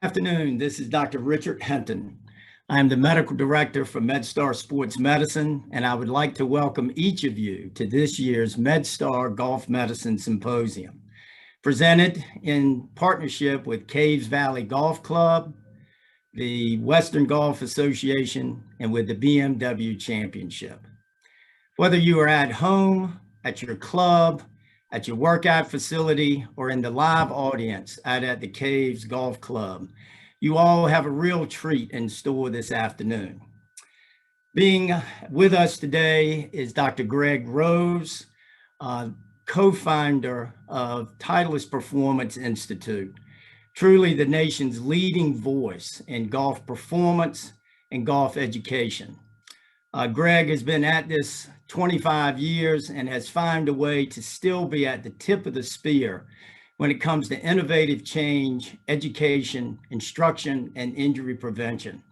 Afternoon, this is Dr. Richard Henton. I am the medical director for MedStar Sports Medicine, and I would like to welcome each of you to this year's MedStar Golf Medicine Symposium, presented in partnership with Caves Valley Golf Club, the Western Golf Association, and with the BMW Championship. Whether you are at home, at your club, at your workout facility, or in the live audience out at the Caves Golf Club, you all have a real treat in store this afternoon. Being with us today is Dr. Greg Rose, co-founder of Titleist Performance Institute, truly the nation's leading voice in golf performance and golf education. Greg has been at this 25 years and has found a way to still be at the tip of the spear when it comes to innovative change, education, instruction, and injury prevention.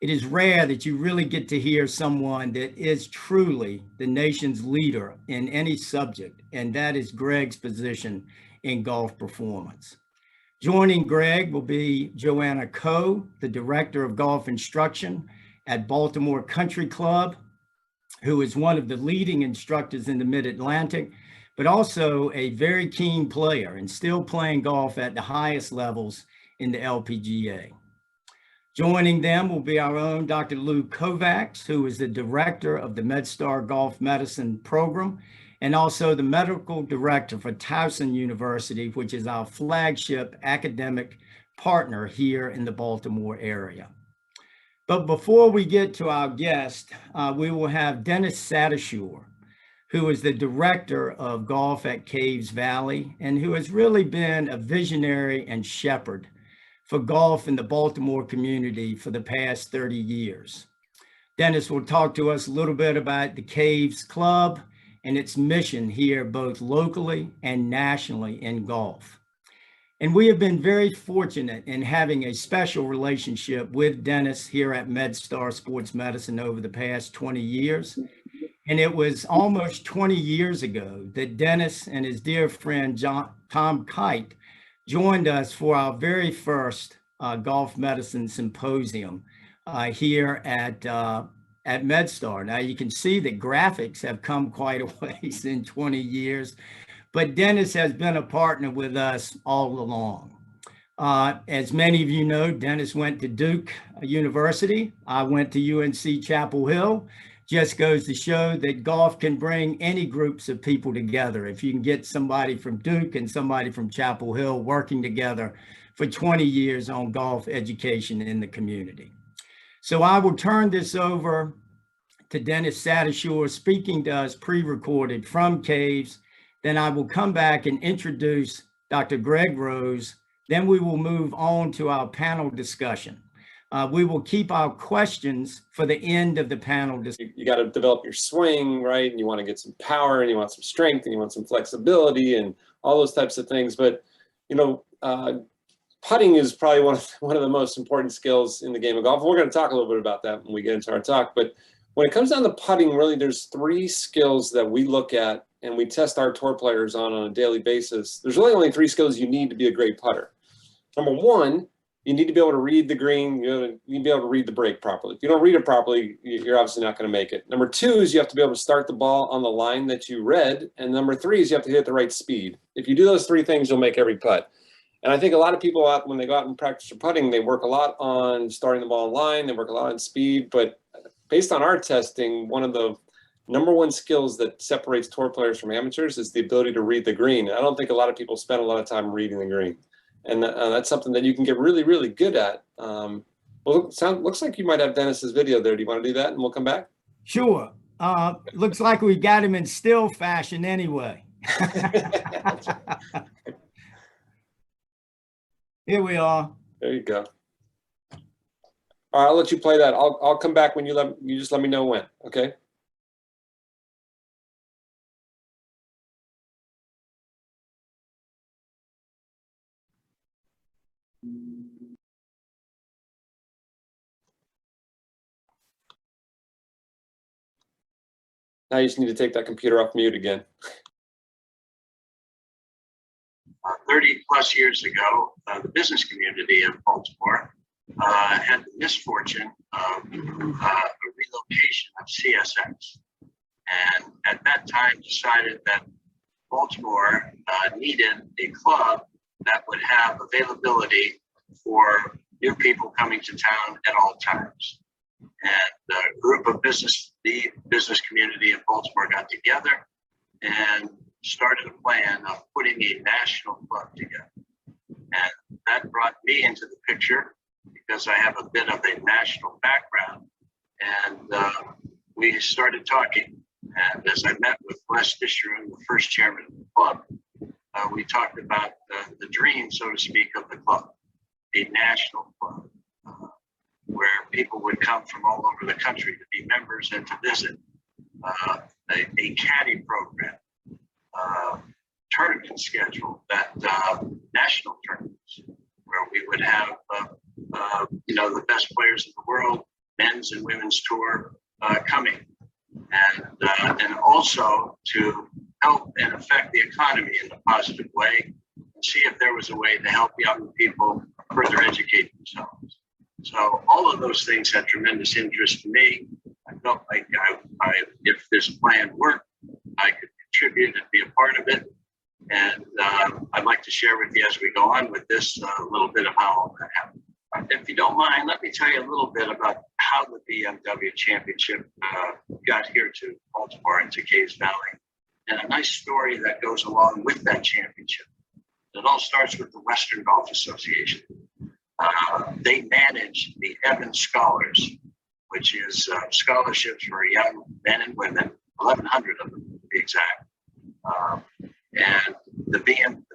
It is rare that you really get to hear someone that is truly the nation's leader in any subject, and that is Greg's position in golf performance. Joining Greg will be Joanna Coe, the Director of Golf Instruction at Baltimore Country Club, who is one of the leading instructors in the Mid-Atlantic, but also a very keen player and still playing golf at the highest levels in the LPGA. Joining them will be our own Dr. Lou Kovacs, who is the director of the MedStar Golf Medicine program, and also the medical director for Towson University, which is our flagship academic partner here in the Baltimore area. But before we get to our guest, we will have Dennis Satashore, who is the director of golf at Caves Valley and who has really been a visionary and shepherd for golf in the Baltimore community for the past 30 years. Dennis will talk to us a little bit about the Caves Club and its mission here, both locally and nationally in golf. And we have been very fortunate in having a special relationship with Dennis here at MedStar Sports Medicine over the past 20 years. And it was almost 20 years ago that Dennis and his dear friend Tom Kite joined us for our very first golf medicine symposium here at MedStar. Now you can see that graphics have come quite a ways in 20 years. But Dennis has been a partner with us all along. As many of you know, Dennis went to Duke University. I went to UNC Chapel Hill. Just goes to show that golf can bring any groups of people together. If you can get somebody from Duke and somebody from Chapel Hill working together for 20 years on golf education in the community. So I will turn this over to Dennis Satashore speaking to us pre-recorded from Caves. Then I will come back and introduce Dr. Greg Rose. Then we will move on to our panel discussion. We will keep our questions for the end of the panel discussion. You got to develop your swing, right? And you want to get some power and you want some strength and you want some flexibility and all those types of things. But, you know, putting is probably one of the most important skills in the game of golf. We're going to talk a little bit about that when we get into our talk. But when it comes down to putting, really, there's three skills that we look at and we test our tour players on a daily basis. There's really only three skills you need to be a great putter. Number one, you need to be able to read the green. You need to be able to read the break properly. If you don't read it properly, you're obviously not going to make it. Number two is you have to be able to start the ball on the line that you read. And number three is you have to hit it at the right speed. If you do those three things, you'll make every putt. And I think a lot of people out when they go out and practice for putting, they work a lot on starting the ball on line. They work a lot on speed. But based on our testing, one of the number one skills that separates tour players from amateurs is the ability to read the green. And I don't think a lot of people spend a lot of time reading the green. And that's something that you can get really, really good at. Well, looks like you might have Dennis's video there. Do you want to do that and we'll come back? Sure. Looks like we got him in still fashion anyway. Here we are. There you go. All right, I'll let you play that. I'll come back when you just let me know when, okay? Now you just need to take that computer off mute again. 30 plus years ago, the business community of Baltimore had the misfortune of a relocation of CSX. And at that time decided that Baltimore needed a club that would have availability for new people coming to town at all times. And a group of the business community of Baltimore got together and started a plan of putting a national club together. And that brought me into the picture because I have a bit of a national background. And we started talking. And as I met with Les Disherin, the first chairman of the club, we talked about the dream, so to speak, of the club, a national club, where people would come from all over the country to be members and to visit, a caddy program, tournament schedule, that national tournaments, where we would have the best players in the world, men's and women's tour coming, and also to help and affect the economy in a positive way, and see if there was a way to help young people further educate themselves. So all of those things had tremendous interest to me. I felt like if this plan worked, I could contribute and be a part of it. And I'd like to share with you as we go on with this a little bit of how all that happened. If you don't mind, let me tell you a little bit about how the BMW Championship got here to Baltimore and to Caves Valley, and a nice story that goes along with that championship. It all starts with the Western Golf Association. They manage the Evans Scholars, which is scholarships for young men and women, 1,100 of them to be exact. And the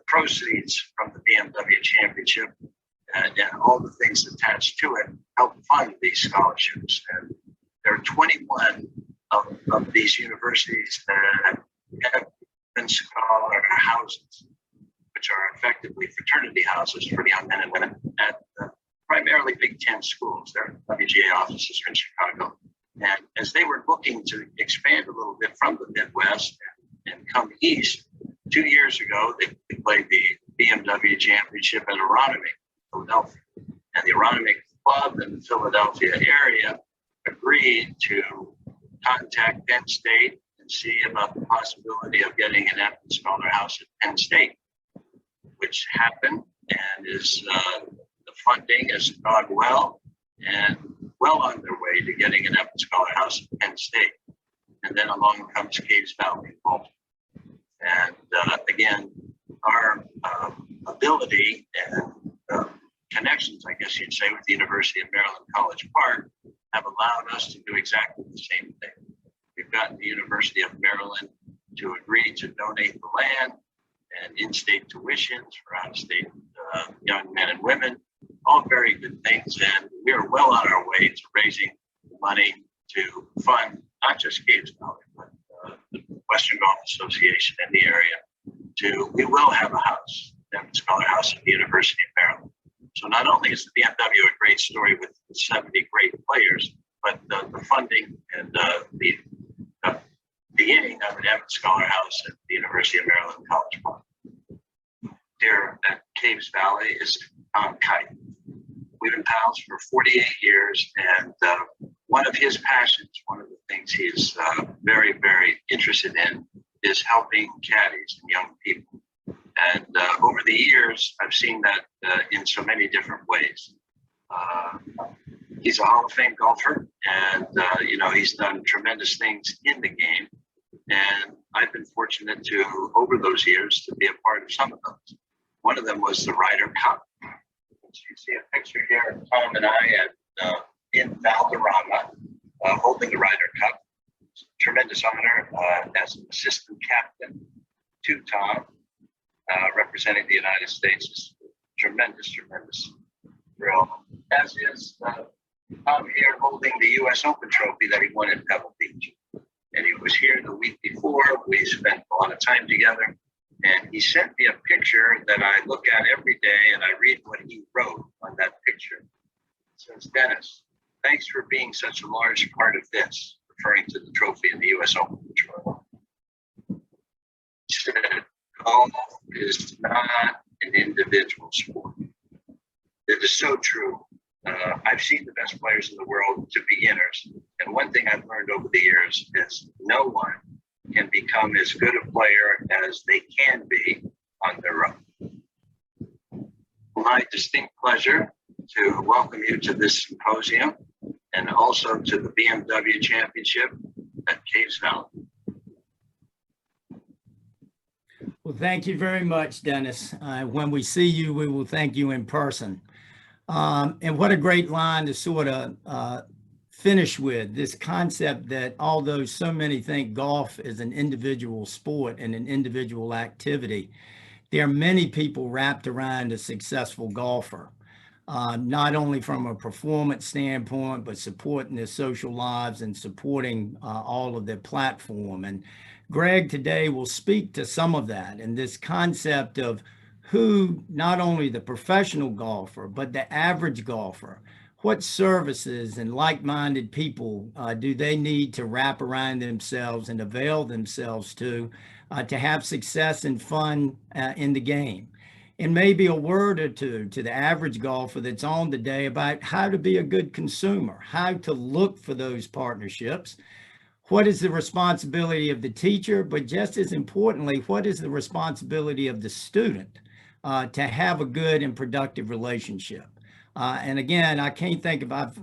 proceeds from the BMW Championship and all the things attached to it help fund these scholarships. And there are 21 of these universities that have been scholar houses, which are effectively fraternity houses for young men and women at primarily Big Ten schools. Their WGA offices are in Chicago. And as they were looking to expand a little bit from the Midwest and come east, 2 years ago, they played the BMW Championship at Aronimink, Philadelphia. And the Aronimink Club in the Philadelphia area agreed to contact Penn State and see about the possibility of getting an Evans Scholar House at Penn State, which happened, and the funding has gone well and well on their way to getting an Evans Scholar House at Penn State. And then along comes Caves Valley, Baltimore. And again, our ability and connections, I guess you'd say, with the University of Maryland College Park have allowed us to do exactly the same thing. We've gotten the University of Maryland to agree to donate the land and in-state tuitions for out-of-state young men and women, all very good things. And we are well on our way to raising money to fund not just Caves Valley, but the Western Golf Association in the area. We will have a house, the Scholar House at the University of Maryland. So not only is the BMW a great story with 70 great players, but the funding and the beginning of an Evans Scholar House at the University of Maryland College Park. Here at Caves Valley is Tom Kite. We've been pals for 48 years, and one of his passions, one of the things he's very, very interested in is helping caddies and young people. And over the years, I've seen that in so many different ways. He's a Hall of Fame golfer, and he's done tremendous things in the game. And I've been fortunate to, over those years, to be a part of some of those. One of them was the Ryder Cup. You see a picture here of Tom and I in Valderrama holding the Ryder Cup. It's a tremendous honor as an assistant captain to Tom, representing the United States. It's tremendous thrill, as is Tom here holding the U.S. Open trophy that he won in Pebble Beach. And he was here the week before. We spent a lot of time together. And he sent me a picture that I look at every day, and I read what he wrote on that picture. It says, "Dennis, thanks for being such a large part of this," referring to the trophy in the U.S. Open trophy. He said, "Golf is not an individual sport. It is so true. I've seen the best players in the world to beginners. And one thing I've learned over the years is no one can become as good a player as they can be on their own. My distinct pleasure to welcome you to this symposium and also to the BMW Championship at Caves Valley. Well, thank you very much, Dennis. When we see you, we will thank you in person. And what a great line to sort of finish with, this concept that although so many think golf is an individual sport and an individual activity, there are many people wrapped around a successful golfer, not only from a performance standpoint, but supporting their social lives and supporting all of their platform. And Greg today will speak to some of that and this concept of who, not only the professional golfer, but the average golfer, what services and like-minded people do they need to wrap around themselves and avail themselves to have success and fun in the game. And maybe a word or two to the average golfer that's on today about how to be a good consumer, how to look for those partnerships. What is the responsibility of the teacher, but just as importantly, what is the responsibility of the student to have a good and productive relationship? And again, I can't think of, I've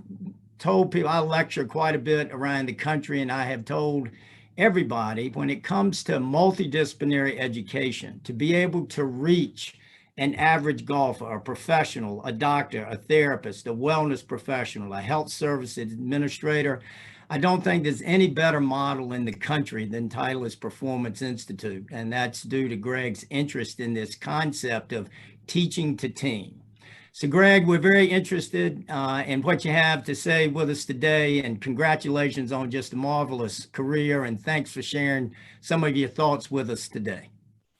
told people, I lecture quite a bit around the country, and I have told everybody when it comes to multidisciplinary education, to be able to reach an average golfer, a professional, a doctor, a therapist, a wellness professional, a health service administrator, I don't think there's any better model in the country than Titleist Performance Institute. And that's due to Greg's interest in this concept of teaching to team. So Greg, we're very interested in what you have to say with us today, and congratulations on just a marvelous career. And thanks for sharing some of your thoughts with us today.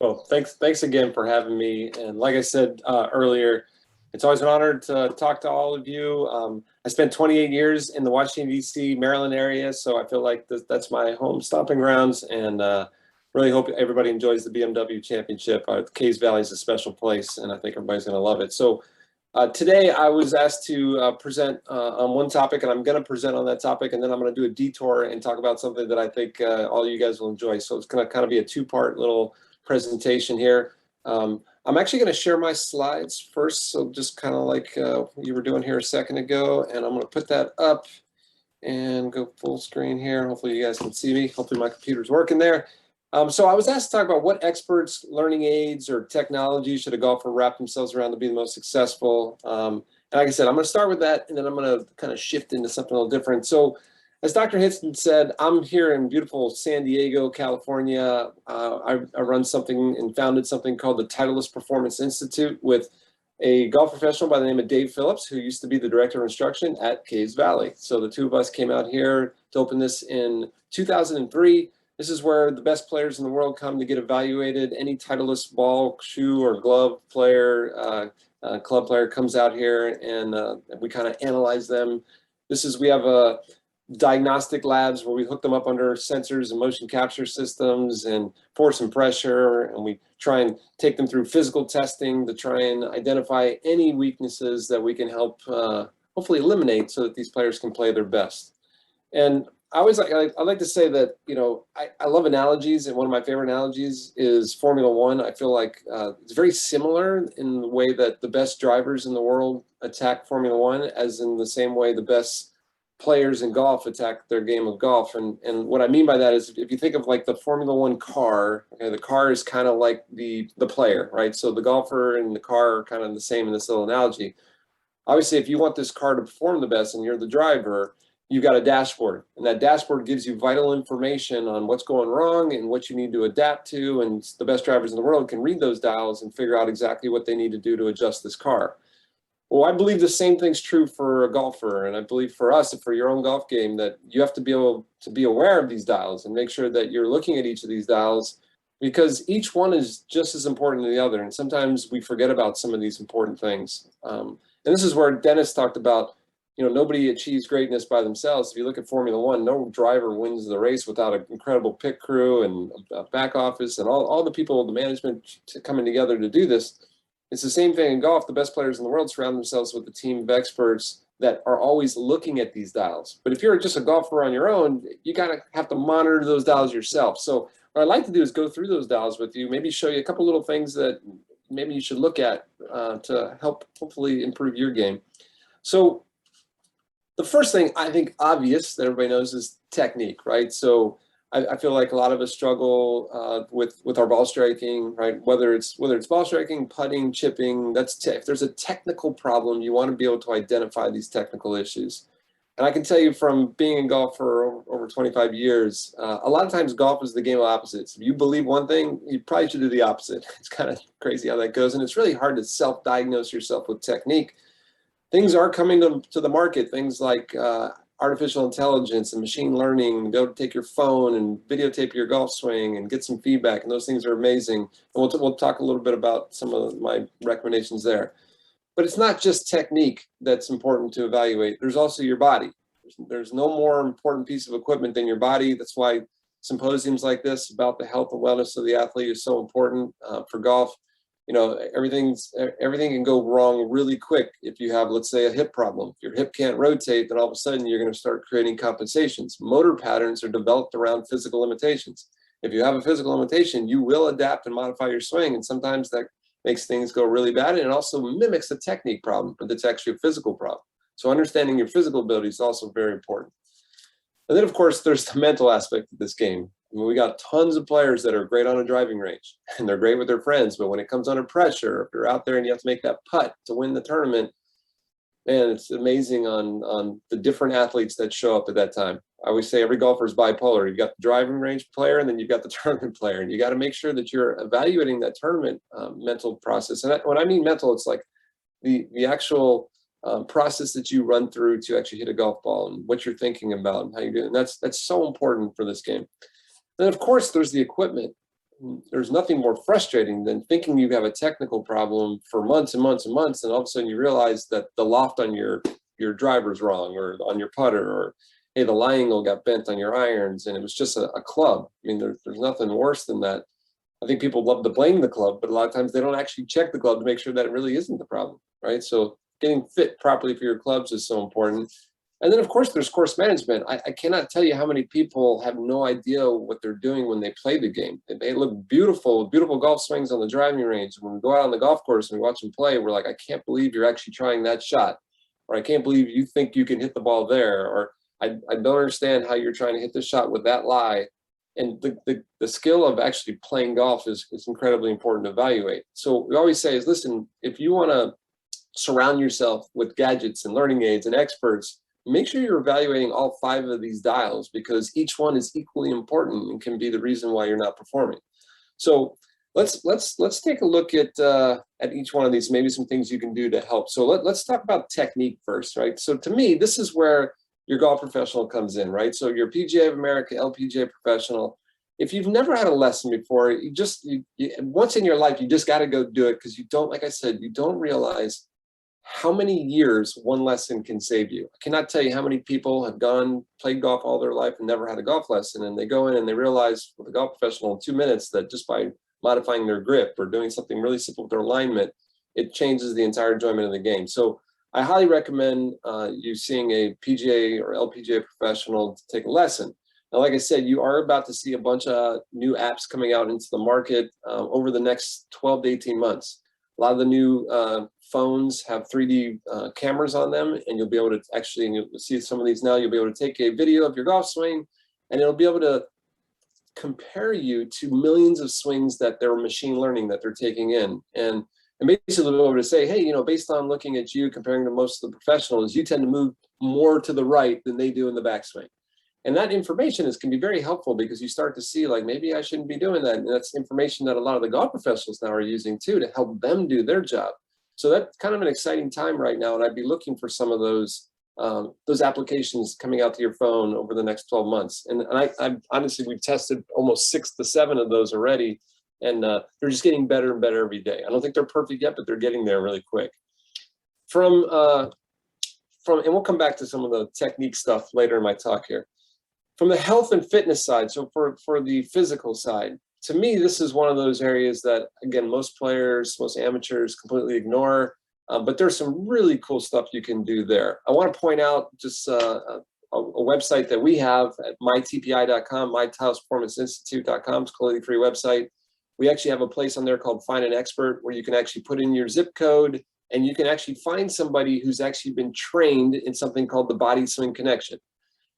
Well, thanks again for having me. And like I said earlier, it's always an honor to talk to all of you. I spent 28 years in the Washington, D.C., Maryland area, so I feel like that's my home stomping grounds, and really hope everybody enjoys the BMW Championship. Caves Valley is a special place, and I think everybody's going to love it. So today I was asked to present on one topic, and I'm going to present on that topic, and then I'm going to do a detour and talk about something that I think all you guys will enjoy. So it's going to kind of be a two-part little presentation here. I'm actually going to share my slides first, so just kind of like you were doing here a second ago, and I'm going to put that up and go full screen here. Hopefully you guys can see me. Hopefully my computer's working there. So I was asked to talk about what experts, learning aids, or technology should a golfer wrap themselves around to be the most successful. And like I said, I'm going to start with that, and then I'm going to kind of shift into something a little different. So as Dr. Hitson said, I'm here in beautiful San Diego, California. I run something and founded something called the Titleist Performance Institute with a golf professional by the name of Dave Phillips, who used to be the director of instruction at Caves Valley. So the two of us came out here to open this in 2003. This is where the best players in the world come to get evaluated. Any Titleist ball, shoe, or glove player, club player comes out here, and we kind of analyze them. We have a diagnostic labs where we hook them up under sensors and motion capture systems and force and pressure, and we try and take them through physical testing to try and identify any weaknesses that we can help hopefully eliminate so that these players can play their best. And I like to say that, you know, I love analogies, and one of my favorite analogies is Formula One. I feel like it's very similar in the way that the best drivers in the world attack Formula One, as in the same way the best players in golf attack their game of golf. And what I mean by that is, if you think of like the Formula One car, okay, the car is kind of like the player, right? So the golfer and the car are kind of the same in this little analogy. Obviously, if you want this car to perform the best and you're the driver, you've got a dashboard, and that dashboard gives you vital information on what's going wrong and what you need to adapt to. And the best drivers in the world can read those dials and figure out exactly what they need to do to adjust this car. Well, I believe the same thing's true for a golfer, and I believe for us, for your own golf game, that you have to be able to be aware of these dials and make sure that you're looking at each of these dials, because each one is just as important as the other, and sometimes we forget about some of these important things. And this is where Dennis talked about, you know, nobody achieves greatness by themselves. If you look at Formula One, no driver wins the race without an incredible pit crew and a back office and all the people, the management coming together to do this. It's the same thing in golf. The best players in the world surround themselves with a team of experts that are always looking at these dials. But if you're just a golfer on your own, you gotta have to monitor those dials yourself. So what I'd like to do is go through those dials with you, maybe show you a couple little things that maybe you should look at to help hopefully improve your game. So the first thing I think obvious that everybody knows is technique, right? So I feel like a lot of us struggle with our ball striking, right? Whether it's ball striking, putting, chipping, if there's a technical problem, you want to be able to identify these technical issues. And I can tell you from being in golf for over 25 years, a lot of times golf is the game of opposites. If you believe one thing, you probably should do the opposite. It's kind of crazy how that goes. And it's really hard to self-diagnose yourself with technique. Things are coming to the market, things like artificial intelligence and machine learning, be able to take your phone and videotape your golf swing and get some feedback, and those things are amazing. And we'll talk a little bit about some of my recommendations there. But it's not just technique that's important to evaluate. There's also your body. There's no more important piece of equipment than your body. That's why symposiums like this about the health and wellness of the athlete is so important for golf. You know, everything can go wrong really quick if you have, let's say, a hip problem. If your hip can't rotate, then all of a sudden you're going to start creating compensations. Motor patterns are developed around physical limitations. If you have a physical limitation, you will adapt and modify your swing, and sometimes that makes things go really bad, and it also mimics a technique problem, but that's actually a physical problem. So understanding your physical ability is also very important. And then, of course, there's the mental aspect of this game. I mean, we got tons of players that are great on a driving range, and they're great with their friends, but when it comes under pressure, if you're out there and you have to make that putt to win the tournament, man, it's amazing on the different athletes that show up at that time. I always say every golfer is bipolar. You've got the driving range player, and then you've got the tournament player, and you got to make sure that you're evaluating that tournament mental process. And when I mean mental, it's like the actual process that you run through to actually hit a golf ball and what you're thinking about and how you do it. And that's so important for this game. Then, of course, there's the equipment. There's nothing more frustrating than thinking you have a technical problem for months and months and months, and all of a sudden you realize that the loft on your driver's wrong, or on your putter, or hey, the lie angle got bent on your irons, and it was just a club. I mean, there's nothing worse than that. I think people love to blame the club, but a lot of times they don't actually check the club to make sure that it really isn't the problem, right? So getting fit properly for your clubs is so important. And then, of course, there's course management. I cannot tell you how many people have no idea what they're doing when they play the game. They look beautiful, beautiful golf swings on the driving range. When we go out on the golf course and we watch them play, we're like, I can't believe you're actually trying that shot. Or I can't believe you think you can hit the ball there. Or I don't understand how you're trying to hit this shot with that lie. And the skill of actually playing golf is incredibly important to evaluate. So we always say is, listen, if you want to surround yourself with gadgets and learning aids and experts, make sure you're evaluating all 5 of these dials, because each one is equally important and can be the reason why you're not performing. So let's take a look at each one of these, maybe some things you can do to help. So let's talk about technique first, right? So to me, this is where your golf professional comes in, right? So your PGA of America, LPGA professional. If you've never had a lesson before, you once in your life, you just got to go do it, because you don't, like I said, you don't realize how many years one lesson can save you. I cannot tell you how many people have played golf all their life and never had a golf lesson, and they go in and they realize with a golf professional in 2 minutes that just by modifying their grip or doing something really simple with their alignment, it changes the entire enjoyment of the game. So I highly recommend you seeing a PGA or LPGA professional to take a lesson. Now, like I said, you are about to see a bunch of new apps coming out into the market over the next 12 to 18 months. A lot of the new phones have 3D cameras on them, and you'll be able to actually, and you'll see some of these now, you'll be able to take a video of your golf swing, and it'll be able to compare you to millions of swings that they're machine learning that they're taking in. And basically be able to say, hey, based on looking at you comparing to most of the professionals, you tend to move more to the right than they do in the backswing. And that information can be very helpful, because you start to see, like, maybe I shouldn't be doing that. And that's information that a lot of the golf professionals now are using too, to help them do their job. So that's kind of an exciting time right now. And I'd be looking for some of those applications coming out to your phone over the next 12 months. And I honestly, we've tested almost 6 to 7 of those already. And they're just getting better and better every day. I don't think they're perfect yet, but they're getting there really quick. And we'll come back to some of the technique stuff later in my talk here. From the health and fitness side, so for the physical side, to me, this is one of those areas that, again, most players, most amateurs completely ignore. But there's some really cool stuff you can do there. I want to point out just a website that we have at mytpi.com, mytilesportmancinstitute.com. It's a completely free website. We actually have a place on there called Find an Expert, where you can actually put in your zip code and you can actually find somebody who's actually been trained in something called the body swing connection.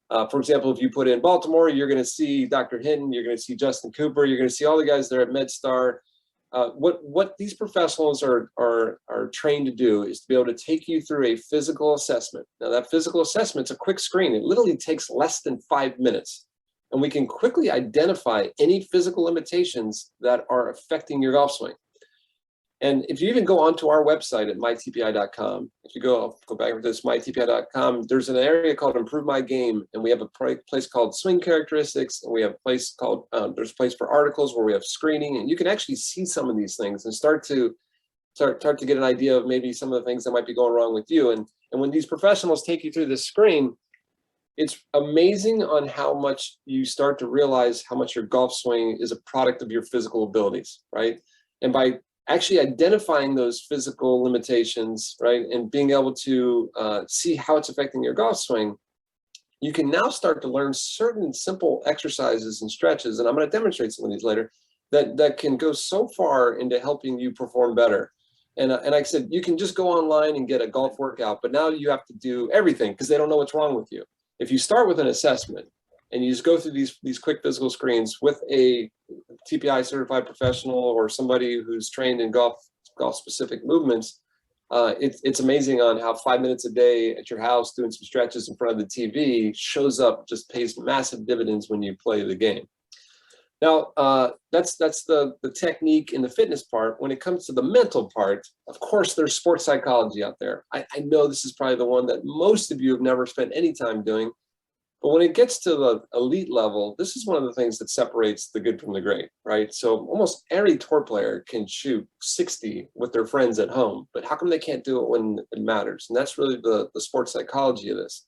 For example, if you put in Baltimore, you're going to see Dr. Hinton, you're going to see Justin Cooper, you're going to see all the guys there at MedStar. What these professionals are trained to do is to be able to take you through a physical assessment. Now, that physical assessment is a quick screen. It literally takes less than 5 minutes. And we can quickly identify any physical limitations that are affecting your golf swing. And if you even go onto our website at mytpi.com, if you go back to this, mytpi.com, there's an area called Improve My Game. And we have a place called Swing Characteristics. And we have a place called, there's a place for articles where we have screening. And you can actually see some of these things and start to get an idea of maybe some of the things that might be going wrong with you. And when these professionals take you through this screen, it's amazing on how much you start to realize how much your golf swing is a product of your physical abilities, right? And by actually identifying those physical limitations, right, and being able to see how it's affecting your golf swing, you can now start to learn certain simple exercises and stretches, and I'm going to demonstrate some of these later, that can go so far into helping you perform better. And like I said, you can just go online and get a golf workout, but now you have to do everything because they don't know what's wrong with you. If you start with an assessment and you just go through these quick physical screens with a TPI certified professional or somebody who's trained in golf specific movements, it's amazing on how 5 minutes a day at your house doing some stretches in front of the TV shows up, just pays massive dividends when you play the game. Now, that's the technique and the fitness part. When it comes to the mental part, of course, there's sports psychology out there. I know this is probably the one that most of you have never spent any time doing. But when it gets to the elite level, this is one of the things that separates the good from the great, right? So almost every tour player can shoot 60 with their friends at home, but how come they can't do it when it matters? And that's really the sports psychology of this.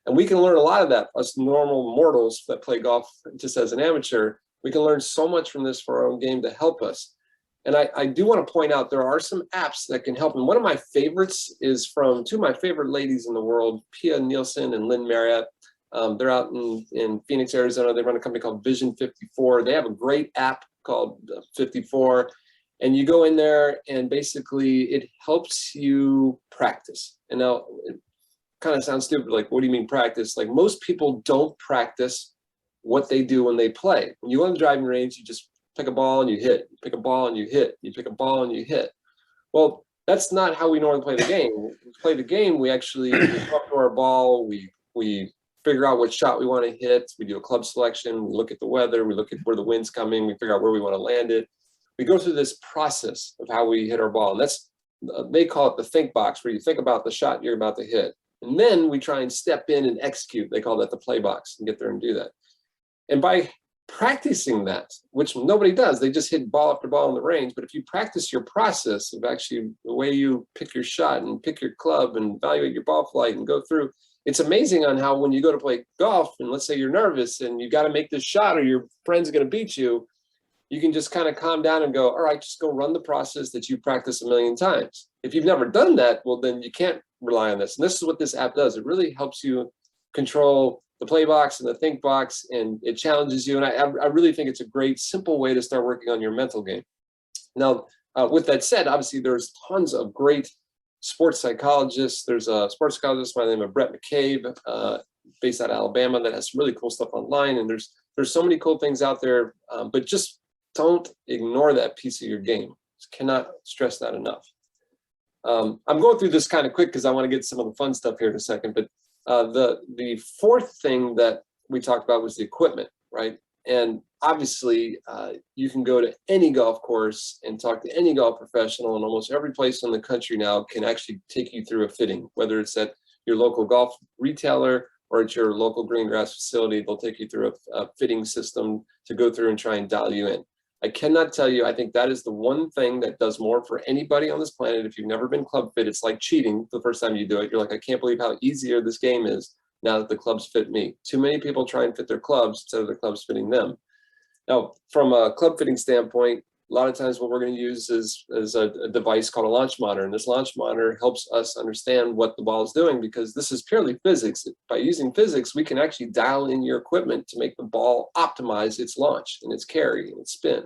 And we can learn a lot of that, us normal mortals that play golf just as an amateur. We can learn so much from this for our own game to help us. And I do want to point out there are some apps that can help. And one of my favorites is from two of my favorite ladies in the world, Pia Nielsen and Lynn Marriott. They're out in Phoenix, Arizona. They run a company called Vision 54. They have a great app called 54. And you go in there and basically it helps you practice. And now it kind of sounds stupid. Like, what do you mean practice? Like most people don't practice what they do when they play. When you go on the driving range, you just pick a ball and you hit, you pick a ball and you hit, you pick a ball and you hit. Well, that's not how we normally play the game. When we play the game, we actually go up to our ball, we figure out what shot we want to hit, we do a club selection, we look at the weather, we look at where the wind's coming, we figure out where we want to land it. We go through this process of how we hit our ball. And that's, they call it the think box, where you think about the shot you're about to hit. And then we try and step in and execute. They call that the play box, and get there and do that. And by practicing that, which nobody does, they just hit ball after ball in the range. But if you practice your process of actually the way you pick your shot and pick your club and evaluate your ball flight and go through, it's amazing on how when you go to play golf and let's say you're nervous and you got to make this shot or your friend's going to beat you, you can just kind of calm down and go, all right, just go run the process that you practice a million times. If you've never done that, well, then you can't rely on this. And this is what this app does. It really helps you control the play box and the think box, and it challenges you. And I really think it's a great, simple way to start working on your mental game. Now, with that said, obviously there's tons of great sports psychologists. There's a sports psychologist by the name of Brett McCabe, based out of Alabama, that has some really cool stuff online. And there's so many cool things out there, but just don't ignore that piece of your game. Just cannot stress that enough. I'm going through this kind of quick because I want to get some of the fun stuff here in a second. But the fourth thing that we talked about was the equipment, right? And obviously, you can go to any golf course and talk to any golf professional, and almost every place in the country now can actually take you through a fitting, whether it's at your local golf retailer or at your local green grass facility. They'll take you through a fitting system to go through and try and dial you in. I cannot tell you, I think that is the one thing that does more for anybody on this planet. If you've never been club fit, it's like cheating the first time you do it. You're like, I can't believe how easier this game is now that the clubs fit me. Too many people try and fit their clubs instead of their clubs fitting them. Now, from a club fitting standpoint, a lot of times what we're going to use is a device called a launch monitor. And this launch monitor helps us understand what the ball is doing, because this is purely physics. By using physics, we can actually dial in your equipment to make the ball optimize its launch and its carry and its spin.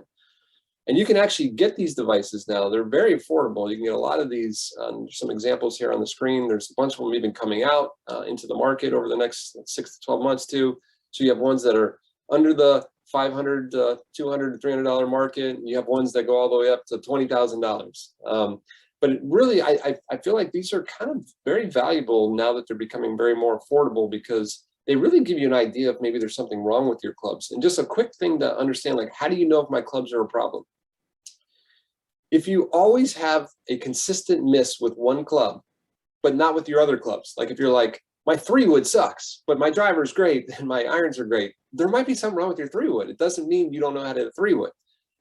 And you can actually get these devices now. They're very affordable. You can get a lot of these. Some examples here on the screen. There's a bunch of them even coming out into the market over the next 6 to 12 months too. So you have ones that are under the $500, $200, $300 market. You have ones that go all the way up to $20,000. But it really, I feel like these are kind of very valuable now that they're becoming very more affordable, because they really give you an idea if maybe there's something wrong with your clubs. And just a quick thing to understand, like, how do you know if my clubs are a problem? If you always have a consistent miss with one club, but not with your other clubs, like if you're like, my 3-wood sucks, but my driver's great and my irons are great, there might be something wrong with your 3-wood. It doesn't mean you don't know how to hit a 3-wood.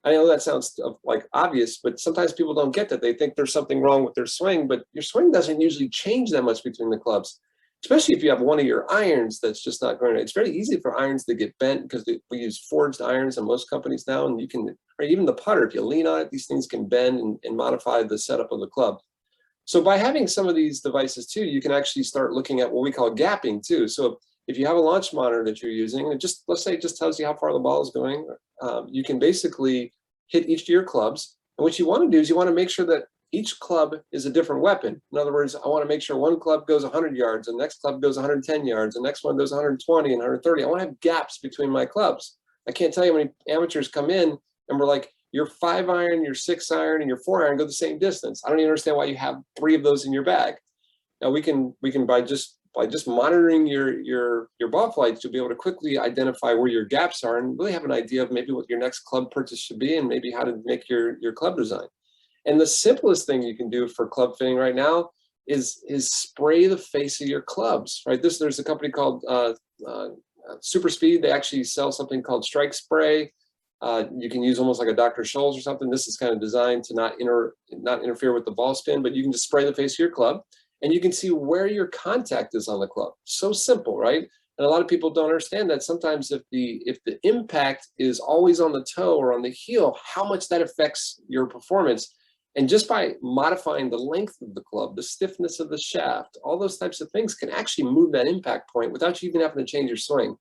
I know that sounds like obvious, but sometimes people don't get that. They think there's something wrong with their swing, but your swing doesn't usually change that much between the clubs, especially if you have one of your irons that's just not going right. It's very easy for irons to get bent, because we use forged irons in most companies now, and you can, or even the putter, if you lean on it, these things can bend and modify the setup of the club. So by having some of these devices too, you can actually start looking at what we call gapping too. So if you have a launch monitor that you're using, and just, let's say it just tells you how far the ball is going, you can basically hit each of your clubs. And what you want to do is you want to make sure that each club is a different weapon. In other words, I want to make sure one club goes 100 yards, and the next club goes 110 yards, the next one goes 120 and 130. I want to have gaps between my clubs. I can't tell you how many amateurs come in and we're like, your 5-iron, your 6-iron, and your 4-iron go the same distance. I don't even understand why you have 3 of those in your bag. Now we can by just monitoring your ball flights, you'll be able to quickly identify where your gaps are and really have an idea of maybe what your next club purchase should be, and maybe how to make your club design. And the simplest thing you can do for club fitting right now is spray the face of your clubs, right? There's a company called Super Speed. They actually sell something called Strike Spray. You can use almost like a Dr. Scholl's or something. This is kind of designed to not interfere with the ball spin, but you can just spray the face of your club and you can see where your contact is on the club. So simple, right? And a lot of people don't understand that sometimes if the impact is always on the toe or on the heel, how much that affects your performance. And just by modifying the length of the club, the stiffness of the shaft, all those types of things can actually move that impact point without you even having to change your swing.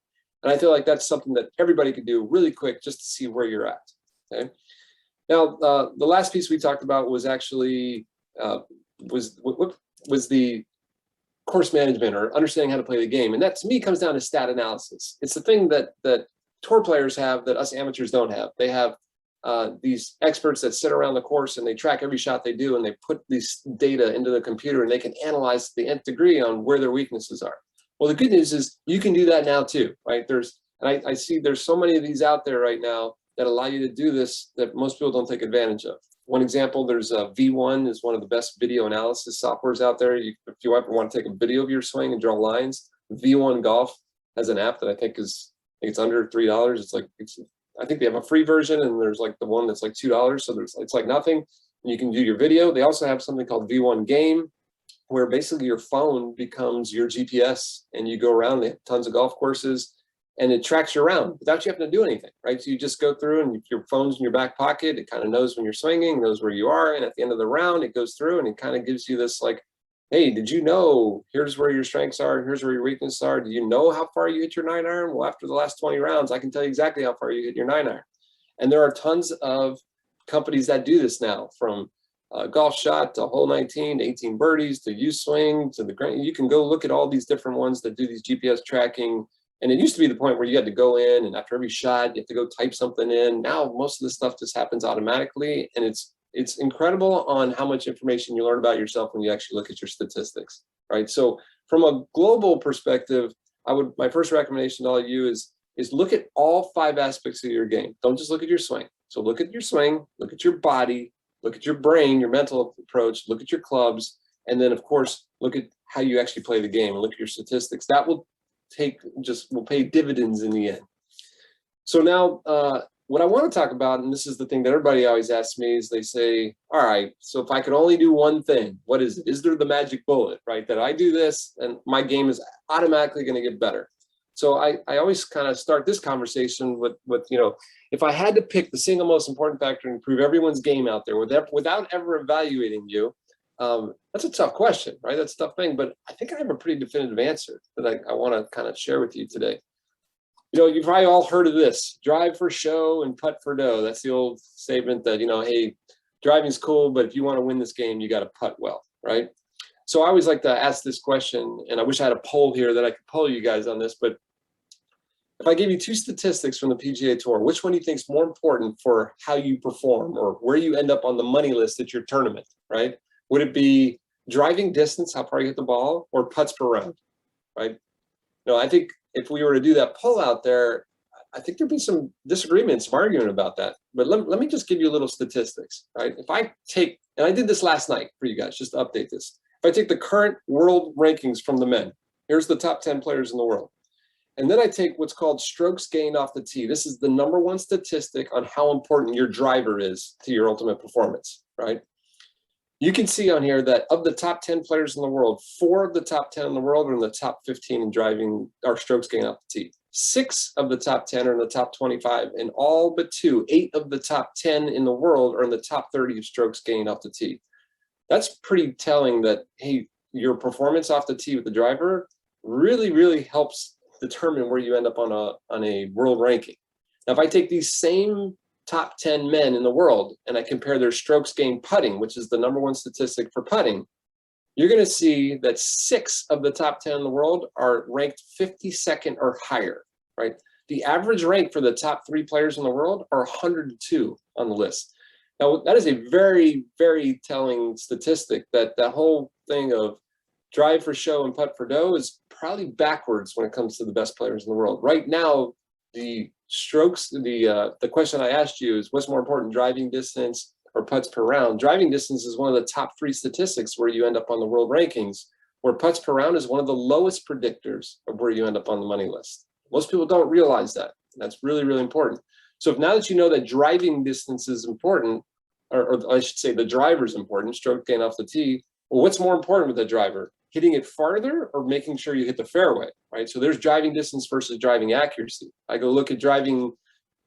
And I feel like that's something that everybody could do really quick just to see where you're at. Okay. Now, the last piece we talked about was actually was the course management, or understanding how to play the game. And that to me comes down to stat analysis. It's the thing that tour players have that us amateurs don't have. They have these experts that sit around the course and they track every shot they do, and they put this data into the computer and they can analyze to the nth degree on where their weaknesses are. Well, the good news is you can do that now too, right? I see there's so many of these out there right now that allow you to do this that most people don't take advantage of. One example, there's V1 is one of the best video analysis softwares out there. If you ever want to take a video of your swing and draw lines, V1 Golf has an app that I think it's under $3. I think they have a free version, and there's like the one that's like $2. So it's like nothing. And you can do your video. They also have something called V1 Game, where basically your phone becomes your GPS and you go around. They have tons of golf courses and it tracks you around without you having to do anything, right? So you just go through and your phone's in your back pocket. It kind of knows when you're swinging, knows where you are. And at the end of the round, it goes through and it kind of gives you this like, hey, did you know, here's where your strengths are, here's where your weaknesses are. Do you know how far you hit your 9-iron? Well, after the last 20 rounds, I can tell you exactly how far you hit your 9-iron. And there are tons of companies that do this now, from Golf Shot to Hole 19, to 18 Birdies, to U-Swing, to the Grand. You can go look at all these different ones that do these GPS tracking. And it used to be the point where you had to go in and after every shot, you have to go type something in. Now, most of the stuff just happens automatically. And it's incredible on how much information you learn about yourself when you actually look at your statistics, right? So from a global perspective, my first recommendation to all of you is look at all 5 aspects of your game. Don't just look at your swing. So look at your swing, look at your body, look at your brain, your mental approach, look at your clubs, and then of course, look at how you actually play the game and look at your statistics. That will pay dividends in the end. So now, what I want to talk about, and this is the thing that everybody always asks me, is they say, all right, so if I could only do one thing, what is it? Is there the magic bullet, right? That I do this and my game is automatically going to get better. So I always kind of start this conversation with, you know, if I had to pick the single most important factor to improve everyone's game out there without ever evaluating you, that's a tough question, right? That's a tough thing, but I think I have a pretty definitive answer that I want to kind of share with you today. You know, you've probably all heard of this: drive for show and putt for dough. That's the old statement that, you know, hey, driving's cool, but if you want to win this game, you got to putt well, right? So I always like to ask this question, and I wish I had a poll here that I could poll you guys on this, but if I gave you two statistics from the PGA Tour, which one do you think is more important for how you perform or where you end up on the money list at your tournament, right? Would it be driving distance, how far you hit the ball, or putts per round, right? No, I think if we were to do that poll out there, I think there'd be some disagreement, some argument about that. But let me just give you a little statistics, right? If I take, and I did this last night for you guys, just to update this. If I take the current world rankings from the men, here's the top 10 players in the world. And then I take what's called strokes gained off the tee. This is the #1 statistic on how important your driver is to your ultimate performance, right? You can see on here that of the top 10 players in the world, 4 of the top 10 in the world are in the top 15 in driving or strokes gained off the tee. 6 of the top 10 are in the top 25, and all but 2, 8 of the top 10 in the world are in the top 30 of strokes gained off the tee. That's pretty telling that, hey, your performance off the tee with the driver really, really helps determine where you end up on a world ranking. Now, if I take these same top 10 men in the world and I compare their strokes gained putting, which is the #1 statistic for putting, you're going to see that 6 of the top 10 in the world are ranked 52nd or higher, right? The average rank for the top 3 players in the world are 102 on the list. Now, that is a very, very telling statistic that that whole thing of drive for show and putt for dough is probably backwards when it comes to the best players in the world. Right now, the strokes, the question I asked you is what's more important, driving distance or putts per round? Driving distance is one of the top 3 statistics where you end up on the world rankings, where putts per round is one of the lowest predictors of where you end up on the money list. Most people don't realize that. That's really, really important. So if now that you know that driving distance is important, or I should say the driver is important, stroke gain off the tee, well, what's more important with the driver? Hitting it farther or making sure you hit the fairway, right? So there's driving distance versus driving accuracy. I go look at driving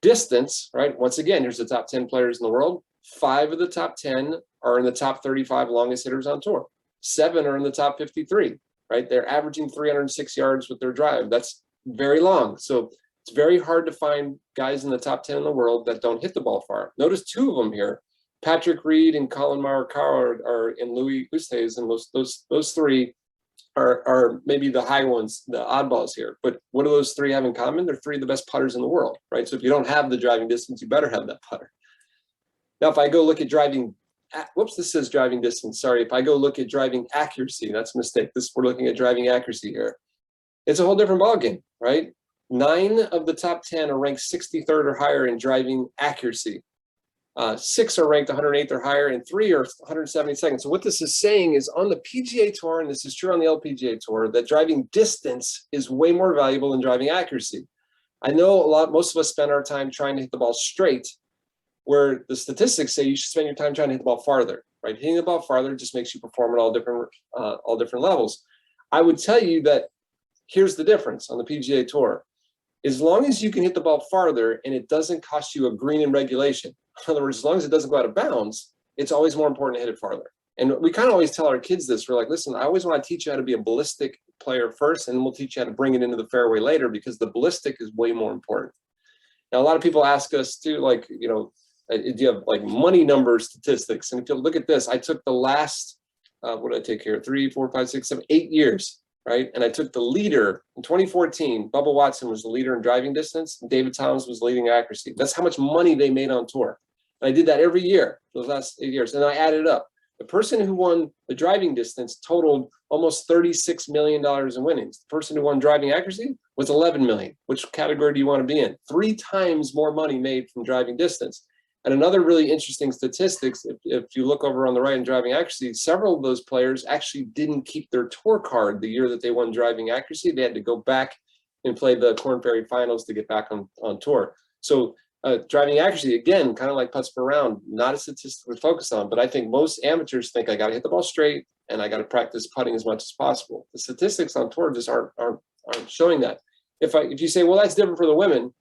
distance, right? Once again, here's the top 10 players in the world. 5 of the top 10 are in the top 35 longest hitters on tour. 7 are in the top 53, right? They're averaging 306 yards with their drive. That's very long. So it's very hard to find guys in the top 10 in the world that don't hit the ball far. Notice 2 of them here. Patrick Reed and Colin Morikawa are in Louis Oosthuizen, and those 3 are maybe the high ones, the oddballs here. But what do those 3 have in common? They're 3 of the best putters in the world, right? So if you don't have the driving distance, you better have that putter. Now, if I go look at driving, whoops, this says driving distance. Sorry. If I go look at driving accuracy, that's a mistake. We're looking at driving accuracy here. It's a whole different ballgame, right? 9 of the top 10 are ranked 63rd or higher in driving accuracy. 6 are ranked 108th or higher, and 3 are 172nd. So what this is saying is on the PGA Tour, and this is true on the LPGA Tour, that driving distance is way more valuable than driving accuracy. I know most of us spend our time trying to hit the ball straight, where the statistics say you should spend your time trying to hit the ball farther, right? Hitting the ball farther just makes you perform at all different levels. I would tell you that here's the difference on the PGA Tour. As long as you can hit the ball farther and it doesn't cost you a green in regulation, in other words, as long as it doesn't go out of bounds, it's always more important to hit it farther. And we kind of always tell our kids this. We're like, listen, I always want to teach you how to be a ballistic player first, and then we'll teach you how to bring it into the fairway later, because the ballistic is way more important. Now, a lot of people ask us too, like, do you have like money number statistics? And if you look at this, I took the last, what did I take here? 3, 4, 5, 6, 7, 8 years, right? And I took the leader in 2014. Bubba Watson was the leader in driving distance, and David Toms was leading accuracy. That's how much money they made on tour. And I did that every year for the last 8 years. And I added up. The person who won the driving distance totaled almost $36 million in winnings. The person who won driving accuracy was $11 million. Which category do you want to be in? 3 times more money made from driving distance. And another really interesting statistics, if you look over on the right in driving accuracy, several of those players actually didn't keep their tour card the year that they won driving accuracy. They had to go back and play the Korn Ferry Finals to get back on tour. So driving accuracy, again, kind of like putts per round, not a statistic we focus on, but I think most amateurs think I got to hit the ball straight and I got to practice putting as much as possible. The statistics on tour just aren't showing that. if you say, well, that's different for the women,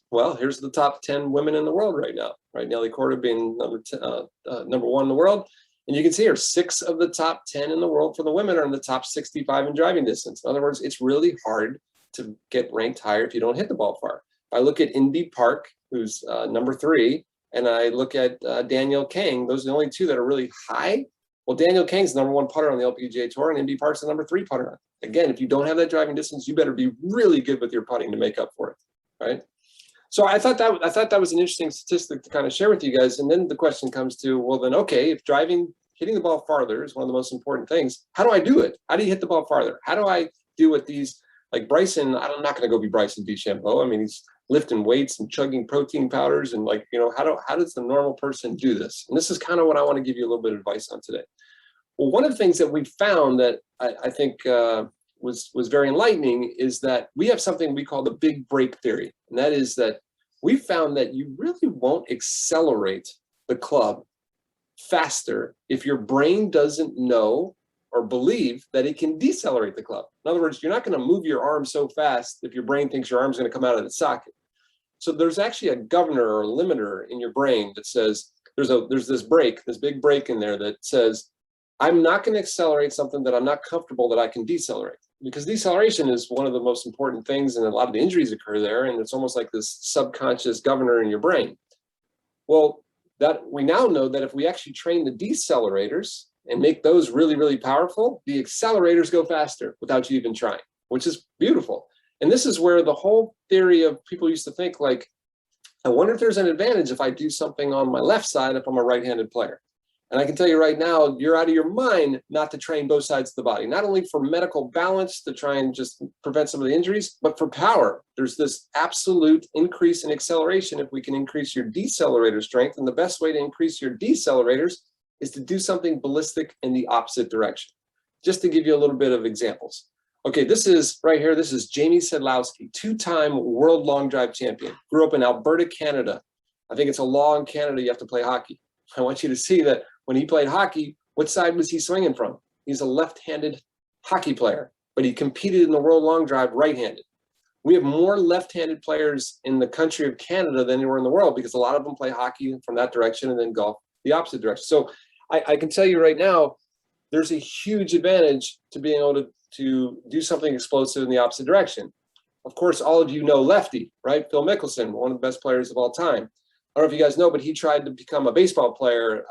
well, here's the top 10 women in the world right now, right? Nelly Korda being number one in the world. And you can see here, 6 of the top 10 in the world for the women are in the top 65 in driving distance. In other words, it's really hard to get ranked higher if you don't hit the ball far. If I look at Indy Park, who's number 3, and I look at Danielle Kang, those are the only 2 that are really high. Well, Danielle Kang's the number 1 putter on the LPGA Tour, and Indy Park's the number 3 putter. Again, if you don't have that driving distance, you better be really good with your putting to make up for it, right? So I thought that was an interesting statistic to kind of share with you guys. And then the question comes to, well, then, okay, if hitting the ball farther is one of the most important things, how do I do it? How do you hit the ball farther? How do I do what these, like Bryson, I'm not going to go be Bryson DeChambeau. I mean, he's lifting weights and chugging protein powders, and like, you know, how does the normal person do this? And this is kind of what I want to give you a little bit of advice on today. Well, one of the things that we found that I think was very enlightening is that we have something we call the big break theory. And that is that we found that you really won't accelerate the club faster if your brain doesn't know or believe that it can decelerate the club. In other words, you're not going to move your arm so fast if your brain thinks your arm's going to come out of the socket. So there's actually a governor or limiter in your brain that says there's this break, this big break in there that says, I'm not going to accelerate something that I'm not comfortable that I can decelerate. Because deceleration is one of the most important things, and a lot of the injuries occur there, and it's almost like this subconscious governor in your brain. Well, that we now know that if we actually train the decelerators and make those really, really powerful, the accelerators go faster without you even trying, which is beautiful. And this is where the whole theory of people used to think like, I wonder if there's an advantage if I do something on my left side if I'm a right-handed player. And I can tell you right now, you're out of your mind not to train both sides of the body, not only for medical balance to try and just prevent some of the injuries, but for power. There's this absolute increase in acceleration if we can increase your decelerator strength. And the best way to increase your decelerators is to do something ballistic in the opposite direction. Just to give you a little bit of examples. Okay, this is right here. This is Jamie Sedlowski, 2-time world long drive champion. Grew up in Alberta, Canada. I think it's a law in Canada you have to play hockey. I want you to see that when he played hockey, what side was he swinging from? He's a left-handed hockey player, but he competed in the world long drive right-handed. We have more left-handed players in the country of Canada than anywhere in the world because a lot of them play hockey from that direction and then golf the opposite direction. So I can tell you right now, there's a huge advantage to being able to do something explosive in the opposite direction. Of course, all of you know lefty, right? Phil Mickelson, one of the best players of all time. I don't know if you guys know, but he tried to become a baseball player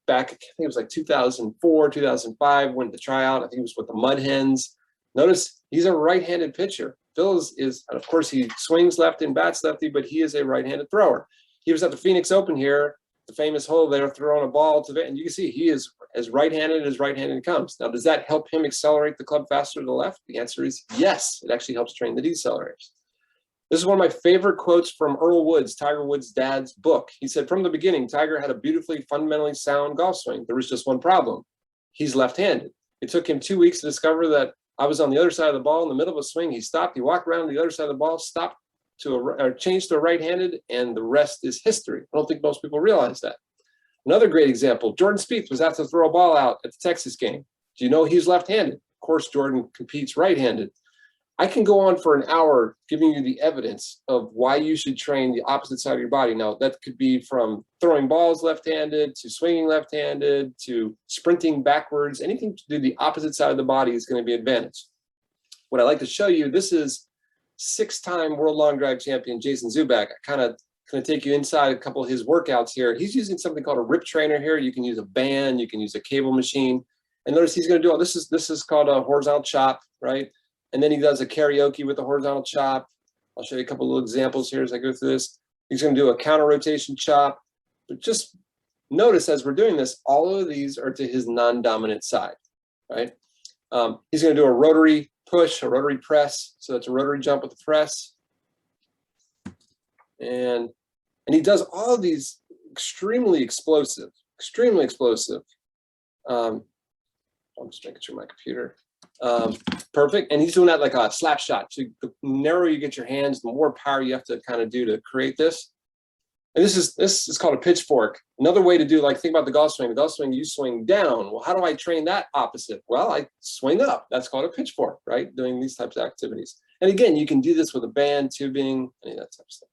back, I think it was like 2004, 2005, went to try out. I think it was with the Mud Hens. Notice he's a right-handed pitcher. Phil is, of course, he swings lefty and bats lefty, but he is a right-handed thrower. He was at the Phoenix Open here, the famous hole there, throwing a ball to it, and you can see he is as right-handed as right-handed comes. Now, does that help him accelerate the club faster to the left? The answer is yes. It actually helps train the decelerators. This is one of my favorite quotes from Earl Woods, Tiger Woods' dad's book. He said, from the beginning, Tiger had a beautifully, fundamentally sound golf swing. There was just one problem. He's left-handed. It took him 2 weeks to discover that I was on the other side of the ball in the middle of a swing. He stopped, he walked around to the other side of the ball, stopped changed to a right-handed, and the rest is history. I don't think most people realize that. Another great example, Jordan Spieth was asked to throw a ball out at the Texas game. Do you know he's left-handed? Of course, Jordan competes right-handed. I can go on for an hour giving you the evidence of why you should train the opposite side of your body. Now, that could be from throwing balls left-handed to swinging left-handed to sprinting backwards. Anything to do the opposite side of the body is going to be an advantage. What I'd like to show you, this is 6-time world long drive champion Jason Zubak. I kind of going to take you inside a couple of his workouts here. He's using something called a rip trainer here. You can use a band, you can use a cable machine. And notice he's going to do all this is called a horizontal chop, right? And then he does a karaoke with a horizontal chop. I'll show you a couple of little examples here as I go through this. He's going to do a counter rotation chop. But just notice as we're doing this, all of these are to his non-dominant side, right? He's going to do a rotary push, a rotary press. So that's a rotary jump with a press. And he does all of these extremely explosive. I'm just making sure my computer. Perfect. And he's doing that like a slap shot. So the narrower you get your hands, the more power you have to kind of do to create this. And this is called a pitchfork. Another way to do, like, think about the golf swing. The golf swing, you swing down. Well, how do I train that opposite? Well, I swing up. That's called a pitchfork, right? Doing these types of activities. And again, you can do this with a band, tubing, any of that type of stuff.